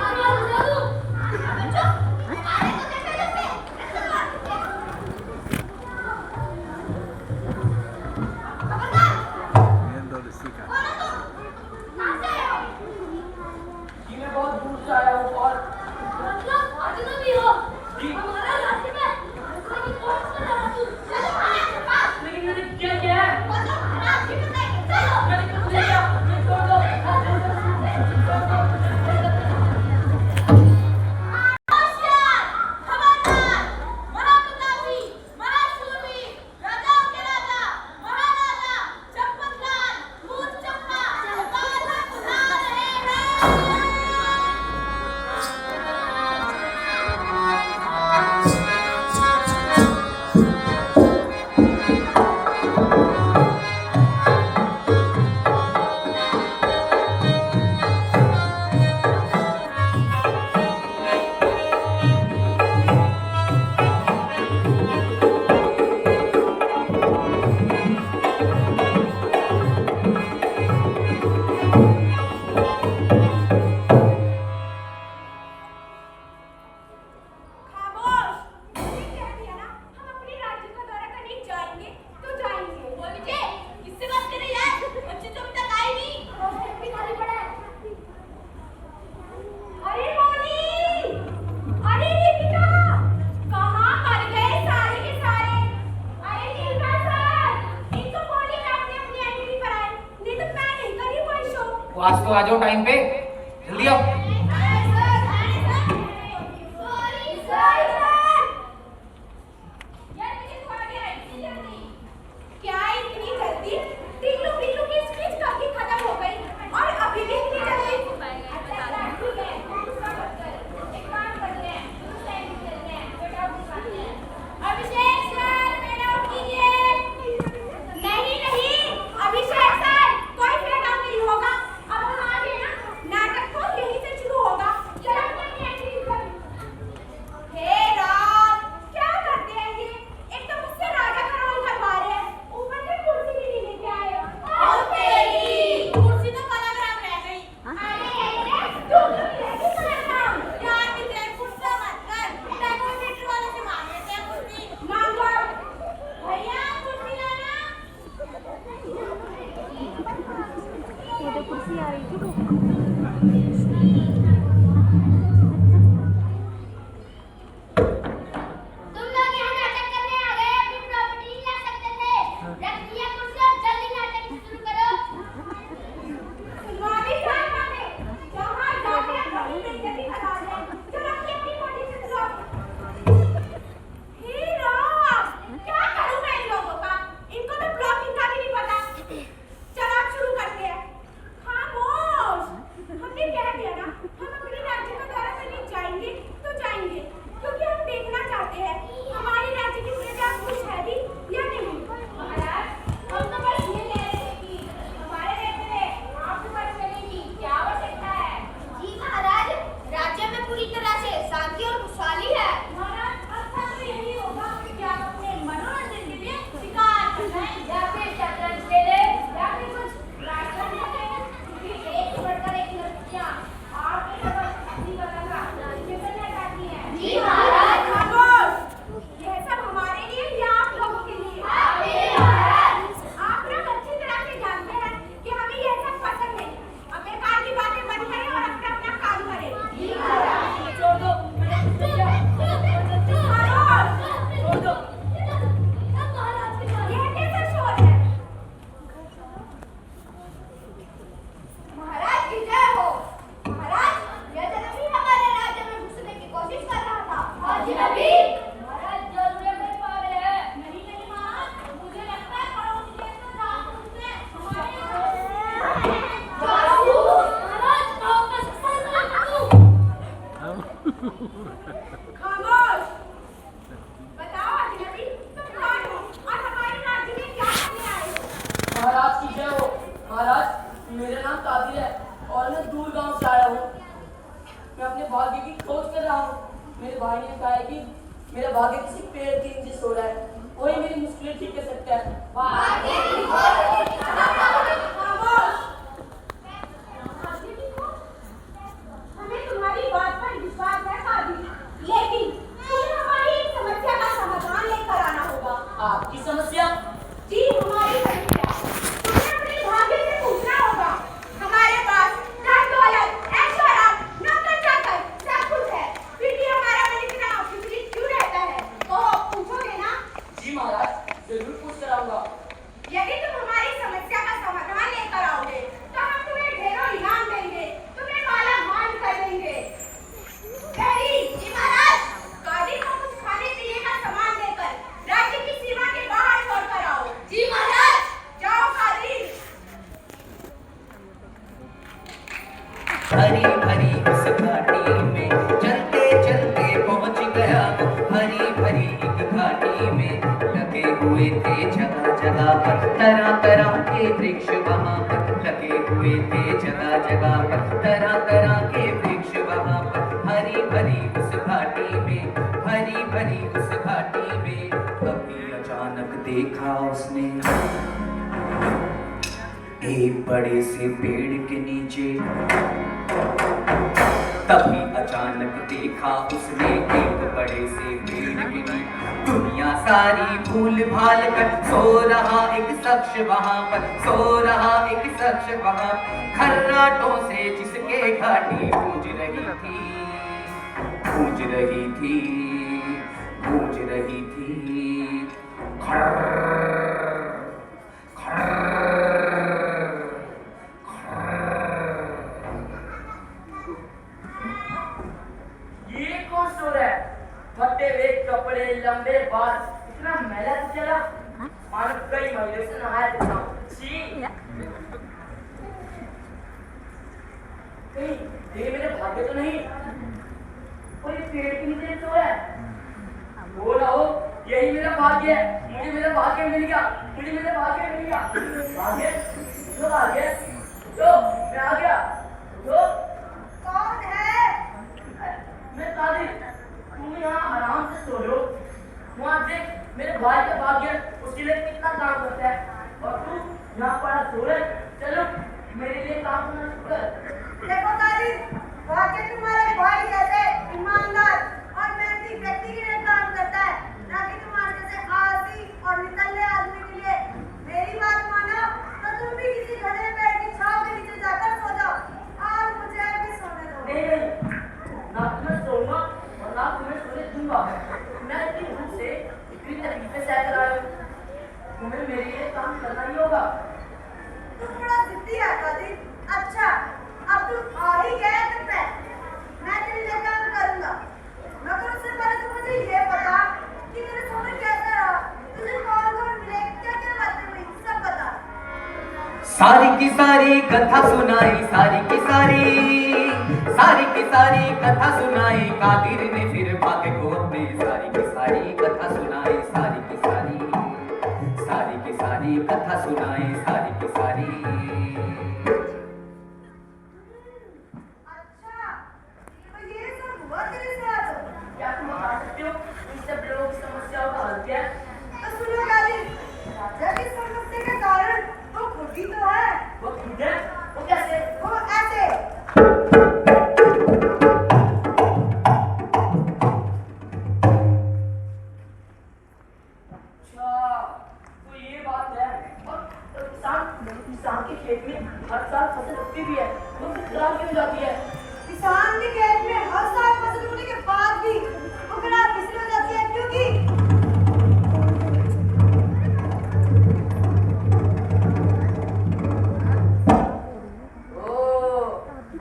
आज तो आ जाओ टाइम पे, जल्दी आओ। क्या इतनी जल्दी? टिल्लू बिल्लू की स्पीच कब की खत्म हो गई और अभी भी इतनी जल्दी? अच्छा ठीक है, गुस्सा मत कर। एक काम करते हैं, दूसरे टाइम खेलते हैं, बेटा आउट दिखाते हैं। अभिषेक सर, बेटा आउट कीजिए। नहीं, अभिषेक सर, कोई बेटा आउट नहीं होगा। अब हम आ गए ना, नाटक तो यहीं से शुरू होगा। चलो हे राम, क्या करते हैं ये? एक तो मुझसे राजा का रोल करवा रहे हैं, ऊपर से कुर्सी भी नहीं लेके आए। ओ तेरी, कुर्सी तो कलाग्राम रह गई। अरे तू क्यों नहीं लेके कलाग्राम? यार मुझे गुस्सा मत कर, डेकोरेटर वाले से मांग लेते हैं कुर्सी। मांगो भैया, कुर्सी लाना। ये तो कुर्सी आ रही थी। तुम लोग यहाँ नाटक करने आ गए, अपनी प्रॉपर्टी नहीं ला सकते थे। रख दिया कुर्सी और जल्दी नाटक शुरू करो। सुनवाई क्या मांगे? जहाँ जाके अपनी बेइज्जती करा दे। चलो अपनी पोजीशन लो। हे राम, क्या करूँ मैं इन लोगों का? इनको तो ब्लॉकिंग का भी नहीं पता। चलो अब शुरू करते हैं। खामोश, हमने कह दिया ना, हम अपने राज्य का दौरा करने जाएंगे तो जाएंगे, क्योंकि हम देखना चाहते हैं हमारे राज्य की प्रजा खुश है भी या नहीं। महाराज, हम तो बस ये कह रहे थे कि हमारे राज्य में आपके पास चलने की क्या आवश्यकता है? जी महाराज, राज्य में पूरी तरह से शांति और खुशहाली है। महाराज, अच्छा तो यही होगा कि आप अपने मनोरंजन के लिए शिकार कर जाएं या फिर शतरंज खेलें या फिर कुछ राजस्थान खेलें, क्योंकि एक से बढ़कर एक लड़कियां आपके तरफ अपनी कला राज्य करना चाहती हैं। जी महाराज। खामोश, यह सब हमारे लिए या आप लोगों के लिए? आपके लिए महाराज। आप लोग अच्छी तरह से जानते हैं कि हमें यह सब पसंद नहीं। अब बेकार की बातें बंद करें और अपना अपना काम करें। जी महाराज। छोड़ दो, खामोश, छोड़ दो। यह कैसा शोर है? महाराज की जय हो। महाराज, यह जनबी हमारे राज्य में घुसने की कोशिश कर रहा था। हाँ जनबी। महाराज जरूर मेरे पागल है। नहीं महाराज, मुझे लगता है पड़ोसी देश में जासूस ने हमारे जासूस। महाराज, वापस खामोश। बताओ अजनबी, तुम कौन हो और हमारे राज्य में क्या करने आए हो? महाराज की जय हो। महाराज, मेरा नाम कादिर है और मैं दूर गांव से आया हूँ। मैं अपने भाग्य की खोज कर रहा हूँ। मेरे भाई ने कहा है कि मेरा भाग्य किसी पेड़ के नीचे सो रहा है, वही मेरी मुश्किलें ठीक कर सकता है। खामोश। हमें तुम्हारी बात पर विश्वास है कादिर, लेकिन तुम्हें हमारी एक समस्या का समाधान लेकर आना होगा। आपकी समस्या? जी, हमारी समस्या। तुम्हें अपने भाग्य से पूछना होगा। हमारे पास धन दौलत ऐश्वर्य नौकर चाकर सब कुछ है, फिर भी हमारा मन इतना विचलित क्यों रहता है? तो पूछोगे ना? जी महाराज, जरूर पूछ कर आऊंगा। यदि तुम हमारी समस्या का समाधान लेकर आओगे तो हम तुम्हें ढेरों इनाम देंगे, तुम्हें माला माल कर देंगे। जी महाराज, कादिर को कुछ खाने पीने का सामान देकर राज्य की सीमा के बाहर छोड़कर आओ। जी महाराज। जाओ कादिर। हरी भरी उस घाटी में चलते चलते पहुंच गया। हरी भरी एक घाटी में लगे हुए थे जगह जगह पर तरह तरह के वृक्ष। वहाँ पर लगे हुए थे जगह जगह पर तरह तरह के वृक्ष। वहाँ पर हरी भरी उस घाटी में, हरी भरी उस घाटी में कभी अचानक देखा उसने एक बड़े से पेड़ के नीचे। तभी अचानक देखा उसने एक बड़े से पेड़ के नीचे दुनिया सारी भूल भाल कर सो रहा एक शख्स वहाँ पर, सो रहा एक शख्स वहाँ। खर्राटों से जिसके घाटी गूंज रही थी, गूंज रही थी, गूंज रही थी। खर्र खर्र खर्र। सो रहा है? फटे हुए कपड़े, लंबे बाल, इतना मैला तो चला मानो कई महीनों से नहाया देता हूँ। छी! कहीं ये मेरे भाग्य तो नहीं? और ये पेड़ के नीचे सो रहा है? हो रहो, यही मेरा भाग्य है। मुझे मेरा भाग्य मिल गया, मुझे मेरा भाग्य मिल गया। भाग्य? जो भाग्य? जो मैं आ गया। जो कौन है? मैं कादिर। तुम यहाँ आराम से सो लो। वहाँ देख मेरे भाई का भाग्य उसके लिए कितना काम करता है और तू यहाँ पड़ा सो रहे। चलो मेरे लिए काम करना शुरू कर। देखो कादिर, भाग्य तुम्हारे भाई जैसे ईमानदार और मेहनती व्यक्ति के लिए काम करता है, ना कि तुम्हारे जैसे आलसी और निकल्ले आदमी के लिए। मेरी बात मानो तो तुम भी किसी घने पेड़ की छांव के नीचे जाकर सो जाओ और मुझे भी सोने दो। नहीं, ना तुम्हें सोऊंगा और ना तुम्हें सोने दूंगा। मैं इतनी भूख से इतनी तकलीफें सह कर आया हूँ, तुम्हें मेरे लिए काम करना ही होगा। तुम बड़ा जिद्दी है कादिर। अच्छा, अब तुम आ ही गए तो मैं तेरे लिए काम करूंगा, मगर उससे पहले तुम मुझे ये बता कि तेरे सोने कैसा रहा, तुझे कौन मिले, क्या बातें हुई, सब बता। सारी की सारी कथा सुनाई, सारी की सारी कथा सुनाई कादिर ने फिर भाग्य को अपने। सारी की सारी कथा सुनाई, सारी की सारी कथा सुनाई, सारी की सारी। अच्छा, तो ये सब हुआ तेरे साथ? क्या तुम बता सकते हो इन सब लोगों की समस्याओं का हल क्या है? तो सुनो कादिर, राजा की समस्या के कारण वो खुद ही तो है। वो खुद है? वो कैसे? वो ऐसे। अच्छा, तो ये बात है। और किसान के खेत में हर साल फसल उगती भी है, तो फिर खराब क्यों जाती है? किसान के खेत में हर साल फसल उगने के बाद भी वो खराब इसलिए हो जाती है क्योंकि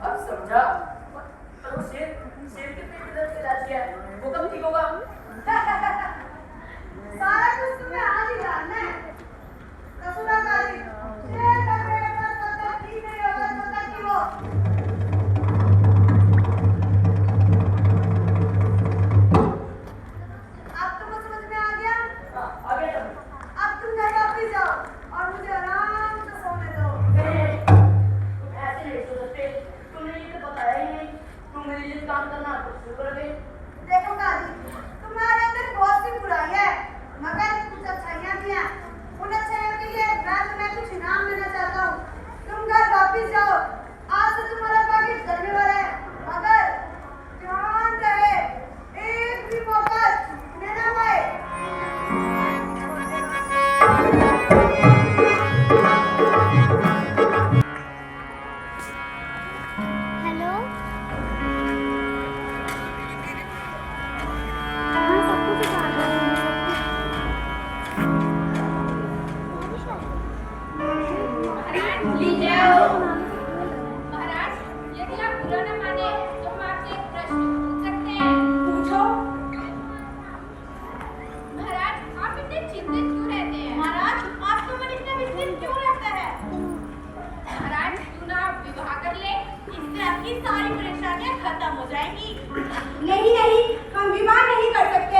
अब समझा। तो शेर के पेट में दर्द का इलाज क्या है? वो कब ठीक होगा? सारा कुछ तुम्हें आज ही जानना है। तो सुनो कादिर, शेर का पेट दर्द तब तक ठीक नहीं होगा जब तक कि वो अब तुम्हें समझ में आ गया? हाँ, आगे चलो। अब तुम घर वापस जाओ और मुझे आराम से सोने दो। तुम ऐसे नहीं सोच सकते। तुमने ये तो बताया ही नहीं। तुम मेरे लिए काम करना शुरू कर दे। देखो कादिर, तुम्हारे अंदर बहुत सी बुराई है, मगर कुछ अच्छाइयाँ भी हैं। उन अच्छाइयों के लिए मैं तुम्हें कुछ इनाम देना चाहता हूँ। तुम घर वापस जाओ, आज से तुम्हारा भाग्य चलने वाला है, मगर ध्यान रहे एक भी मौका चूकने ना पाए। हेलो, हाँ सब कुछ आ गया है। लीजिए आओ। महाराज, यदि आप बुरा न माने तो हम आपसे एक प्रश्न पूछ सकते हैं। पूछो। महाराज, आप इतने चिंतित क्यों रहते हैं? महाराज, आपका मन इतना विचलित क्यों रहता है? महाराज, क्यों ना आप विवाह कर ले, इससे आपकी सारी परेशानियां खत्म हो जाएंगी। नहीं, हम विवाह नहीं कर सकते।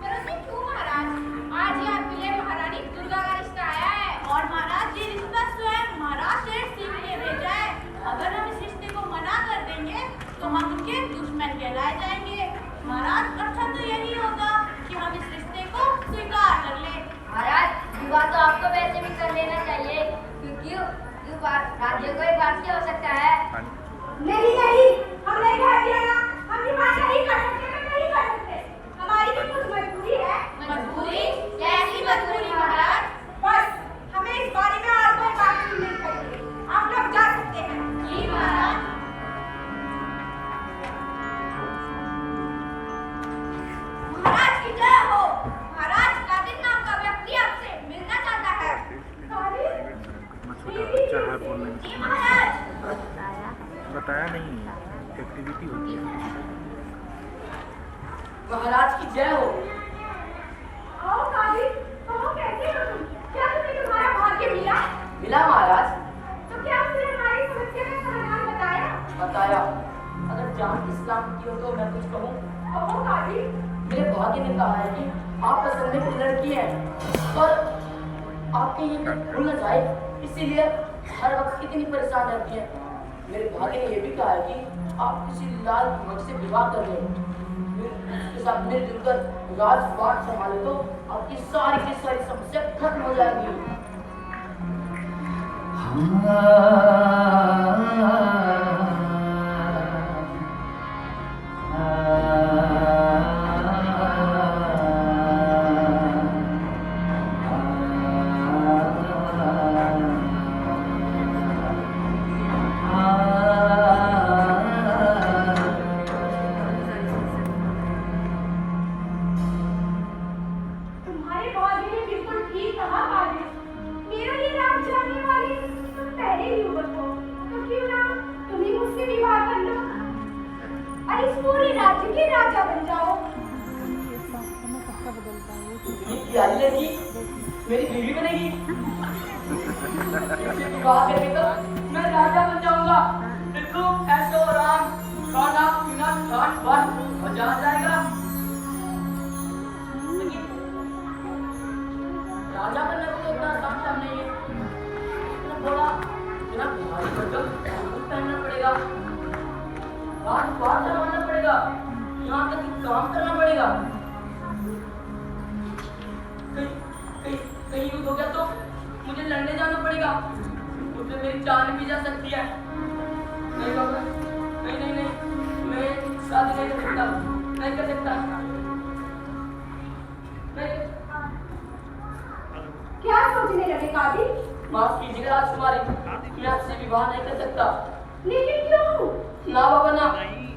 परंतु क्यों महाराज? आज ही आपके लिए महारानी दुर्गा का रिश्ता आया है और महाराज ये रिश्ता स्वयं महाराज शेर सिंह ने भेजा है। अगर हम इस रिश्ते को मना कर देंगे तो हम उनके दुश्मन कहलाए जाएंगे। महाराज, अच्छा तो यही होगा कि हम इस रिश्ते को स्वीकार कर लें। महाराज, विवाह तो आपको वैसे भी कर लेना चाहिए, क्योंकि राज्य को एक वाक्य हो सकता है। नहीं, हमने कह दिया ना, हम विवाह नहीं कर सकते तो नहीं कर सकते। हमारी भी कुछ मजबूरी है। मजबूरी? कैसी मजबूरी महाराज? बस हमें इस बारे में और कोई बात नहीं करनी। आप लोग जा सकते हैं। जी महाराज। महाराज की जय हो। महाराज, कादिर नाम का व्यक्ति आपसे मिलना चाहता है। अच्छा है बोलने में। जी महाराज। बताया नहीं, एक्टिविटी होती है। महाराज की जय हो। आओ काजी, कहो कैसे हो तुम? क्या तुम्हें तुम्हारा भाग्य मिला? मिला महाराज। तो क्या उसने हमारी समस्या का समाधान बताया? बताया। अगर जान इस्लाम की हो तो मैं कुछ कहूँ। कहो काजी। मेरे भाग्य ने कहा है कि आप पसंद में एक लड़की है और आपके ये भूल न जाए, इसीलिए हर वक्त इतनी परेशान रहती है। मेरे भाग्य ने यह भी कहा है कि आप किसी लाल युवक से विवाह कर लें, उसके साथ मिलजुल कर राजपाट संभाले तो आपकी सारी की सारी समस्या खत्म हो जाएगी। तुम्हारे भाग्य ने बिल्कुल ठीक कहा काजी। मेरा ये राज जानने वाली तुम पहले ही युवक हो, तो क्यों ना तुम ही मुझसे विवाह कर लो और इस पूरे राज्य के राजा बन जाओ। इतनी प्यारी लड़की मेरी बीवी बनेगी। इससे विवाह करके तो मैं राजा बन जाऊंगा। बिल्कुल ऐशो आराम, खाना पीना खान पान मजा आ जाएगा। लेकिन राजा बनने को तो इतना आसान काम नहीं है। इतना बड़ा इतना भारी बर्तन पहनना पड़ेगा, राजपाट संभालना पड़ेगा, यहाँ तक कि काम करना पड़ेगा। कहीं युद्ध हो गया तो मुझे लड़ने जाना पड़ेगा, उससे मेरी जान भी जा सकती है। नहीं बाबा, नहीं नहीं नहीं, मैं शादी नहीं कर सकता, नहीं कर सकता। क्या सोचने लगे काजी? माफ कीजिएगा राजकुमारी, मैं आपसे विवाह नहीं कर सकता। लेकिन क्यों? ना बाबा ना,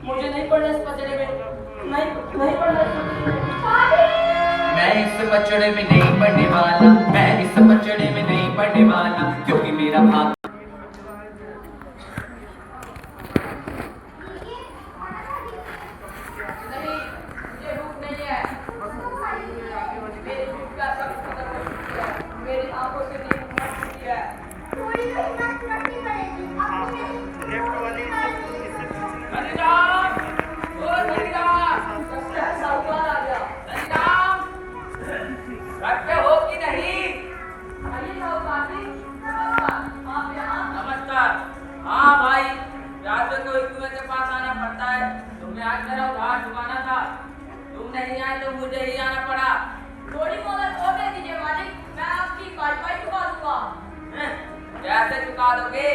मुझे नहीं पढ़ना इस पचड़े में, नहीं पढ़ना इस पचड़े में। मैं इस पचड़े में नहीं पढ़ने वाला, मैं इस पचड़े में नहीं पढ़ने वाला, क्योंकि मेरा भाग नहीं, मुझे भूख नहीं है। मेरी भूख का सब खत्म हो चुकी है, मेरी आंखों से नींद मर चुकी है। थोड़ी तो हिम्मत रखनी पड़ेगी। नंदीराम, ओ नंदीराम, सबसे साहूकार आ गया। नंदीराम, घर पे हो कि नहीं? आइए साहूकार जी, नमस्कार। आप यहाँ? नमस्कार। हाँ भाई, रात को कोई कुएं के पास आना पड़ता है। तुमने आज मेरा उधार चुकाना था, तुम नहीं आए तो मुझे ही आना पड़ा। थोड़ी मदद और दे दीजिए मालिक, मैं आपकी पाई चुका दूंगा। कैसे चुका दोगे?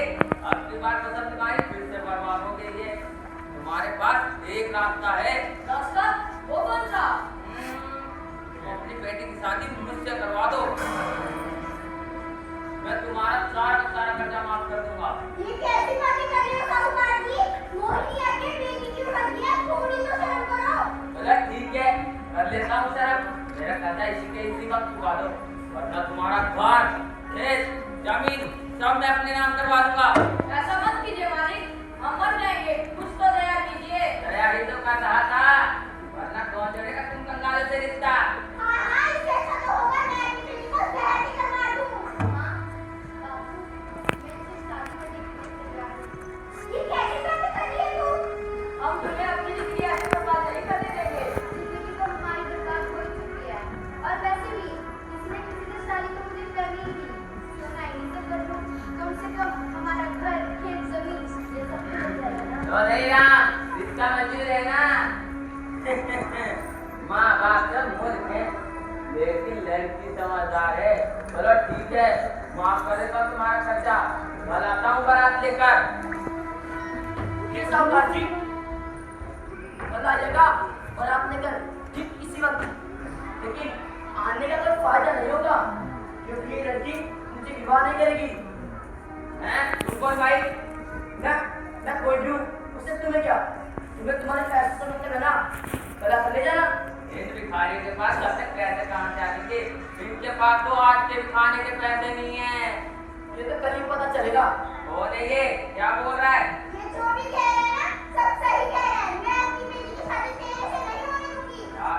अब की बार कसम चुकाई फिर से बर्बाद हो गई है। तुम्हारे पास एक रास्ता है। रास्ता? वो कौन सा? तुम अपनी बेटी की शादी मुझसे करवा दो, मैं तुम्हारा सारा कर्जा माफ कर दूंगा। ये कैसी बातें कर रहे हो साहूकार जी? मोहिनी आके बेटी की शादी है, थोड़ी तो शर्म करो। बोला ठीक है, कर लेता हूँ शर्म। मेरा कर्जा इसी वक्त चुका दो, वरना तुम्हारा घर, खेत, जमीन सब मैं अपने नाम करवा दूंगा। ऐसा मत कीजिए मालिक, हम मर जाएंगे, कुछ तो दया कीजिए। दया ही तो कर रहा था, वरना कौन जोड़ेगा तुम कंगालों से रिश्ता। हाँ, इससे अच्छा तो होगा मैं अपनी बेटी को शहर ही करवा दूँ। ये कैसी बातें कर रही है तू? हम तुम्हें अपनी जिंदगी ऐसे बर्बाद नहीं करने देंगे। जिंदगी तो हमारी बर्बाद हो चुकी है, और वैसे भी किसी ने शादी तो मुझे करनी ही थी। क्यों ना इन्हीं से कर लूं? कम से कम हमारा घर, खेत, जमीन ये सब तो मिल जाएगा ना। तो नहीं ना, रिश्ता मंजूर है ना? माँ बाप सब मूर्ख है, लेकिन लड़की समझदार है। चलो ठीक है, माफ कर देता हूँ तुम्हारा खर्चा, कल आता हूँ बारात लेकर। ये साहूकार जी, कल आइएगा बारात लेकर ठीक इसी वक्त, लेकिन आने का कोई फायदा नहीं होगा, क्योंकि ये लड़की मुझे विवाह नहीं करेगी। हैं? तुम कौन भाई? मैं कोई भी हूँ, उससे तुम्हें क्या? तुम्हें तुम्हारे पैसे से मतलब है ना, कल आप ले जाना। इन भिखारियों के पास जब तक पैसे कहाँ से आएंगे? इनके पास तो आज के खाने के पैसे नहीं है। ये तो कल ही पता चलेगा। कौन है ये? क्या बोल रहा है? ये जो भी कह रहे हैं ना, सब सही कह रहे हैं। मैं अपनी बेटी की शादी तेरे से नहीं होने दूंगी। क्या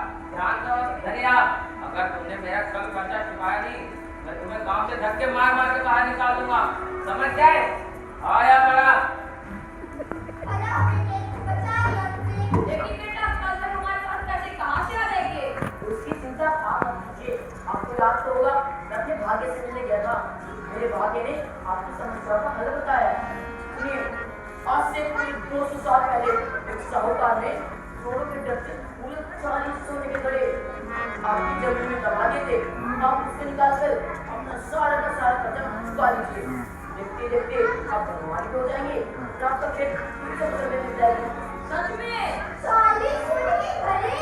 मेरे भाग्य ने आपकी समस्या का हल बताया। सुनिए, आज से कोई 200 साल पहले एक साहूकार ने चोरों के डर से पूरे 40 सोने के घड़े आपकी जमीन में दबा दिए थे। आप उससे निकाल कर अपना सारा का सारा कर्जा चुका लीजिए। देखते देखते आप धनवान हो जाएंगे, आपका खेत फिर से चलने लग जाएगी। सच में 40 सोने के घड़े?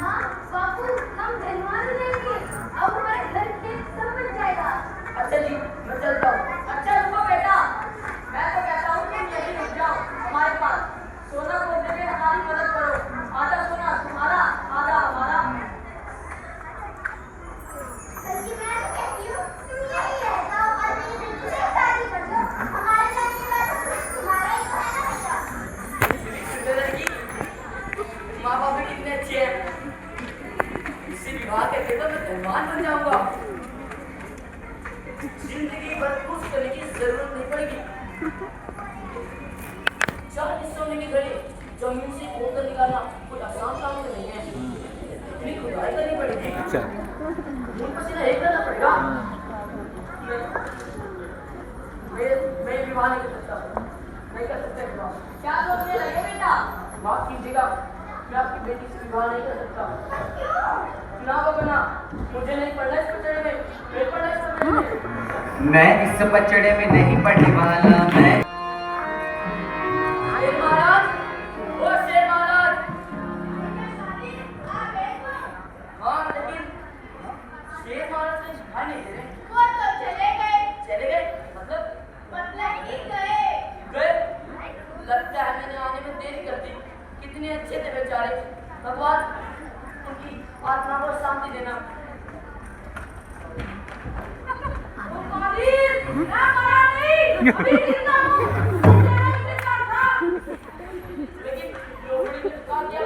हाँ बापू, हम धनवान हो जाएंगे। अब हमारे घर खेत सब बन जाएगा। अच्छा जी, मैं चलता हूँ। अच्छा रुको बेटा, मैं तो कहता हूँ कि यहीं रुक जाओ हमारे पास। सोना खोजने में हमारी मदद करो। आधा सोना तुम्हारा, आधा हमारा। बल्कि मैं तो कहती हूँ तुम यहीं रह जाओ और मेरी बिल्कुल से शादी कर दो। हमारे जाने के बाद तुम्हारा ही तो है ना बेटा। माँ बाप भी कितने अच्छे हैं। इससे विवाह करके तो मैं धनवान बन जाऊंगा। जिंदगी भर कुछ करने की जरूरत नहीं पड़ेगी। 40 सोने की घड़ी जमीन से खोदकर निकालना कोई आसान काम तो नहीं है। इतनी खुदाई करनी पड़ेगी। खून पसीना एक करना पड़ेगा। मैं विवाह नहीं कर सकता। नहीं कर सकता विवाह। क्या सोचने लगे बेटा? माफ कीजिएगा, मैं आपकी बेटी से विवाह नहीं कर सकता। ना बाबा ना, मुझे नहीं पढ़ना इस पचड़े में। नहीं पढ़ना इस पचड़े में। मैं इस पचड़े में नहीं पढ़ने वाला। मैं शेर महाराज, ओ शेर महाराज। हाँ लेकिन शेर महाराज से भाई नहीं दे रहे। वो तो चले गए। चले गए मतलब मतलब कि गए। गए। लगता है मैंने आने में देरी कर दी। कितने अच्छे थे बेचारे। भगवान उनकी आत्मा को शांति देना। लेकिन लोहड़ी ने कहा क्या?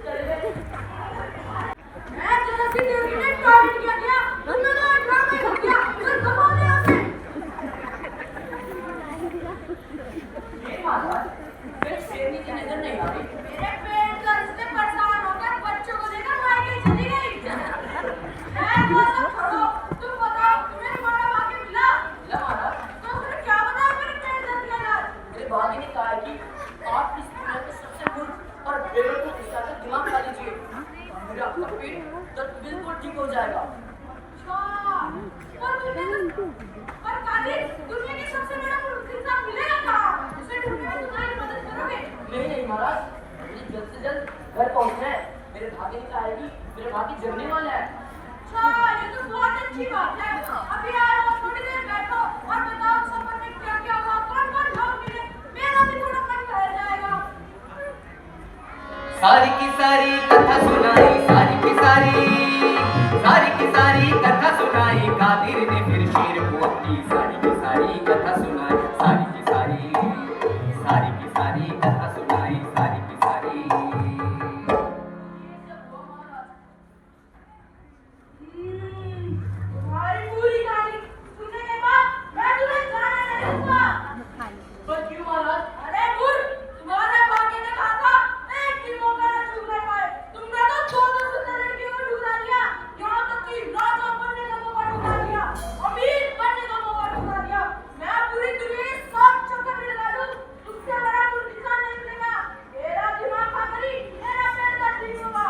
चले गए। मैं जरा सी देर के लिए टॉयलेट किया गया, तुमने तो ड्रामा कर दिया। फिर कमाओ यहाँ से। शेर महाराज, फिर शेरनी की नजर नहीं आ रही। मेरे पेट दर्द से परेशान होकर बच्चों को लेकर मायके चली गई। मैं तो सब छोड़ो, तुम बताओ तुम्हें तुम्हारा भाग्य मिला? ला महाराज, तो फिर क्या बताया मेरे पेट दर्द का इलाज? मेरे भाग्य ने कहा है कि आप इस दुनिया के सबसे मूर्ख और बेवकूफ इंसान का दिमाग खा लीजिए। फिर आपका पेट दर्द बिल्कुल ठीक हो जाएगा। अच्छा, पर कादिर, दुनिया के सबसे बड़ा मूर्ख इंसान मिलेगा कहाँ? उसे ढूंढने में तुम्हारी मदद करोगे? नहीं नहीं महाराज, मुझे जल्द से जल्द घर पहुंचना है। मेरे भाग्य ने कहा है कि मेरे भाग्य जगने वाला है। अच्छा, ये तो बहुत अच्छी बात है। अभी आए हो, थोड़ी देर बैठो और बताओ सफर में क्या क्या हुआ, कौन कौन लोग मिले। मेरा भी थोड़ा मन बहल जाएगा। सारी की सारी कथा सुनाई, सारी की सारी कथा सुनाई। कादिर ने फिर शेर को अपनी सारी की सारी कथा सुनाई। सारी की सारी कथा सुनाई। सारी की सारी। तुम्हारी पूरी कहानी सुनने के बाद मैं तुम्हें जाने नहीं दूंगा। पर क्यों महाराज? अरे मूर्ख, तुम्हारे भाग्य ने कहा था एक भी मौका न चूकने पाए। तुमने तो 200 सुंदर लड़कियों को ढूंढा लिया, यहाँ तक कि राजा बनने का मौका ढूंढा लिया, अमीर बनने का मौका ढूंढा लिया। मैं पूरी दुनिया के सब चक्कर में लगा दूं, तुमसे बड़ा मूर्ख इंसान नहीं मिलेगा। मेरा दिमाग खा करी, मेरा पेट दर्द नहीं होगा।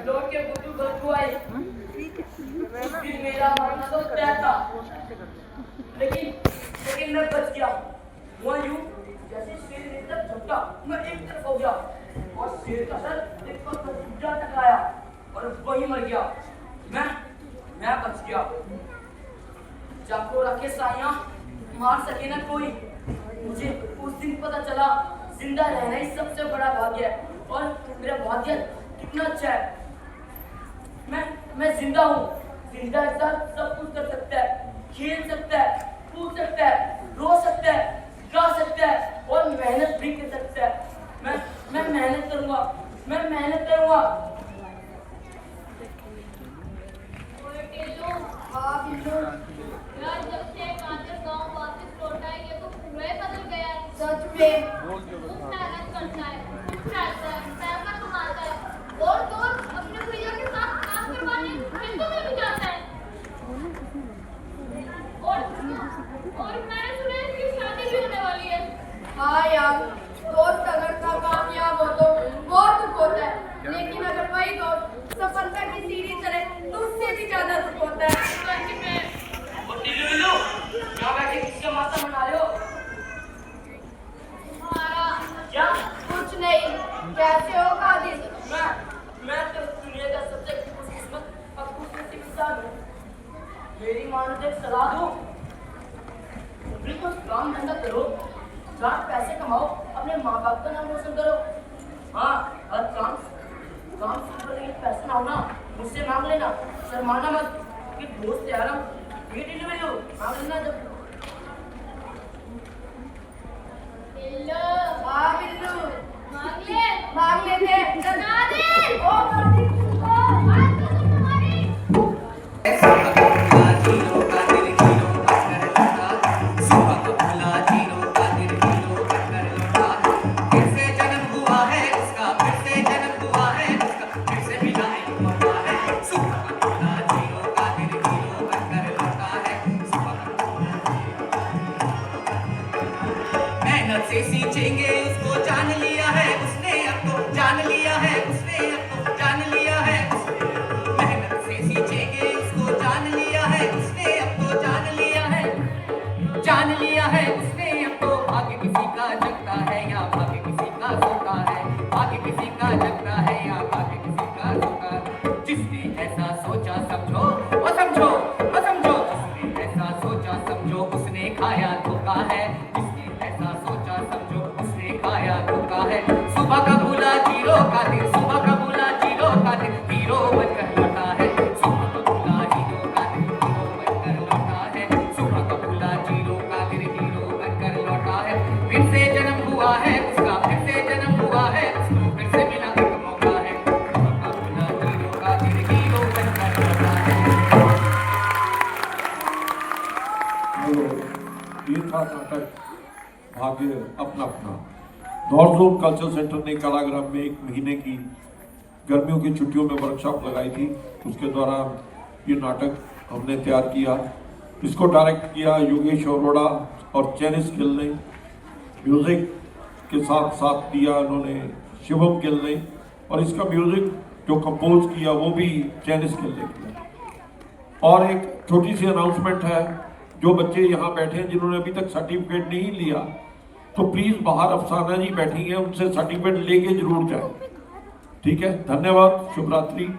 लौट के बुद्धू बदबू आई। उस दिन मेरा मरना तो तय था, लेकिन मैं बच गया। हुआ यूं जैसे शेर मेरी तरफ झपटा, मैं एक तरफ हो गया और शेर का सर एक पत्थर पर जा टकराया और वही मर गया। मैं बच गया। जाको रखे साइयां मार सके ना कोई। मुझे उस दिन पता चला जिंदा रहना ही सबसे बड़ा भाग्य है और मेरा भाग्य कितना अच्छा है। मैं जिंदा हूँ। जिंदा इंसान सब कुछ कर सकता है, खेल सकता है, कूद सकता है, रो सकता है, गा सकता है और मेहनत भी कर सकता है। मैं मेहनत करूंगा, मैं मेहनत करूंगा। ओए टेलू, हाँ बिल्लू, यार जब से काजल गांव वापस लौटा है ये तो पूरा ही बदल गया है। सच में खूब मेहनत करता है, खूब खेलता है, पैसा कमाता है और तो अपने भैया के साथ काम करवाने खेतों में भी जाता है। और मैंने सुना है इसकी शादी भी होने वाली है। हाँ यार, दोस्त अगर ना कामयाब हो तो बहुत दुख होता है, लेकिन अगर वही दोस्त सफलता की सीढ़ी चढ़े तो उससे भी ज्यादा दुख होता है। सच में और टिल्लू विल्लू, यहाँ बैठे किसका माता मना रहे हो? तुम्हारा क्या? कुछ नहीं, कैसे हो कादिर? मैं तो दुनिया का सबसे खुशकिस्मत और खुशनसीब इंसान हूँ। मेरी मानो तो एक सलाह दूँ, बिल्कुल काम धंधा करो, चार पैसे कमाओ, अपने माँ बाप का नाम रोशन करो। हाँ, हर काम शुरू करने के लिए पैसे ना हो ना, मुझसे मांग लेना, शर्माना मत कि दोस्त यार हम ये डिलीवरी हो, मांग लेना जब। हेलो हाँ बिल्लू, मांग ले लेते हैं। नादिर ओ कादिर, आज तो तुम हमारी जीरो का दिल हीरो बनकर लौटा, सुबह को भुला जीरो का दिल हीरो बनकर लौटा। फिर से जन्म हुआ है उसका, फिर से जन्म हुआ है उसका, फिर से मिला एक मौका है। सुबह को भुला जीरो का दिल हीरो बनकर लौटा है, सुबह को मेहनत से सींचेंगे उसको जान लिया है उसने, अब तो जान लिया है उसने, अब तो जान लिया है उसने। मेहनत से सींचेंगे उसको जान लिया है उसने, अब तो जान लिया है उसने। अब तो भाग्य किसी का जगता है या भाग्य किसी का सोता है, भाग्य किसी का जगता है या भाग्य किसी का सोता है। जिसने ऐसा सोचा समझो वो समझो वो समझो, जिसने ऐसा सोचा समझो उसने खाया धोखा है, जिसने ऐसा सोचा समझो उसने खाया धोखा है। सुबह का भूला जीरो का दिन, सुबह का भूला जीरो का दिन हीरो बनकर लौटा है। सुबह का भूला जीरो का दिन हीरो बनकर लौटा है, सुबह का भूला जीरो का दिन हीरो बनकर लौटा है। फिर से जन्म हुआ है उसका, फिर से जन्म हुआ है उसको, फिर से मिला एक मौका है। सुबह का भूला जीरो का दिन हीरो बनकर लौटा है। ये था नाटक भाग्य अपना अपना। नॉर्थ जोन कल्चर सेंटर ने कलाग्राम में 1 महीने की गर्मियों की छुट्टियों में वर्कशॉप लगाई थी। उसके दौरान ये नाटक हमने तैयार किया। इसको डायरेक्ट किया योगेश अरोड़ा और चैनिस गिल ने। म्यूजिक के साथ साथ दिया उन्होंने शिवम गिल ने, और इसका म्यूजिक जो कंपोज किया वो भी चैनिस गिल ने किया। और एक छोटी सी अनाउंसमेंट है, जो बच्चे यहाँ बैठे हैं जिन्होंने अभी तक सर्टिफिकेट नहीं लिया, तो प्लीज बाहर अफसाना जी बैठी हैं, उनसे सर्टिफिकेट लेके जरूर जाएं। ठीक है, धन्यवाद, शुभ रात्रि।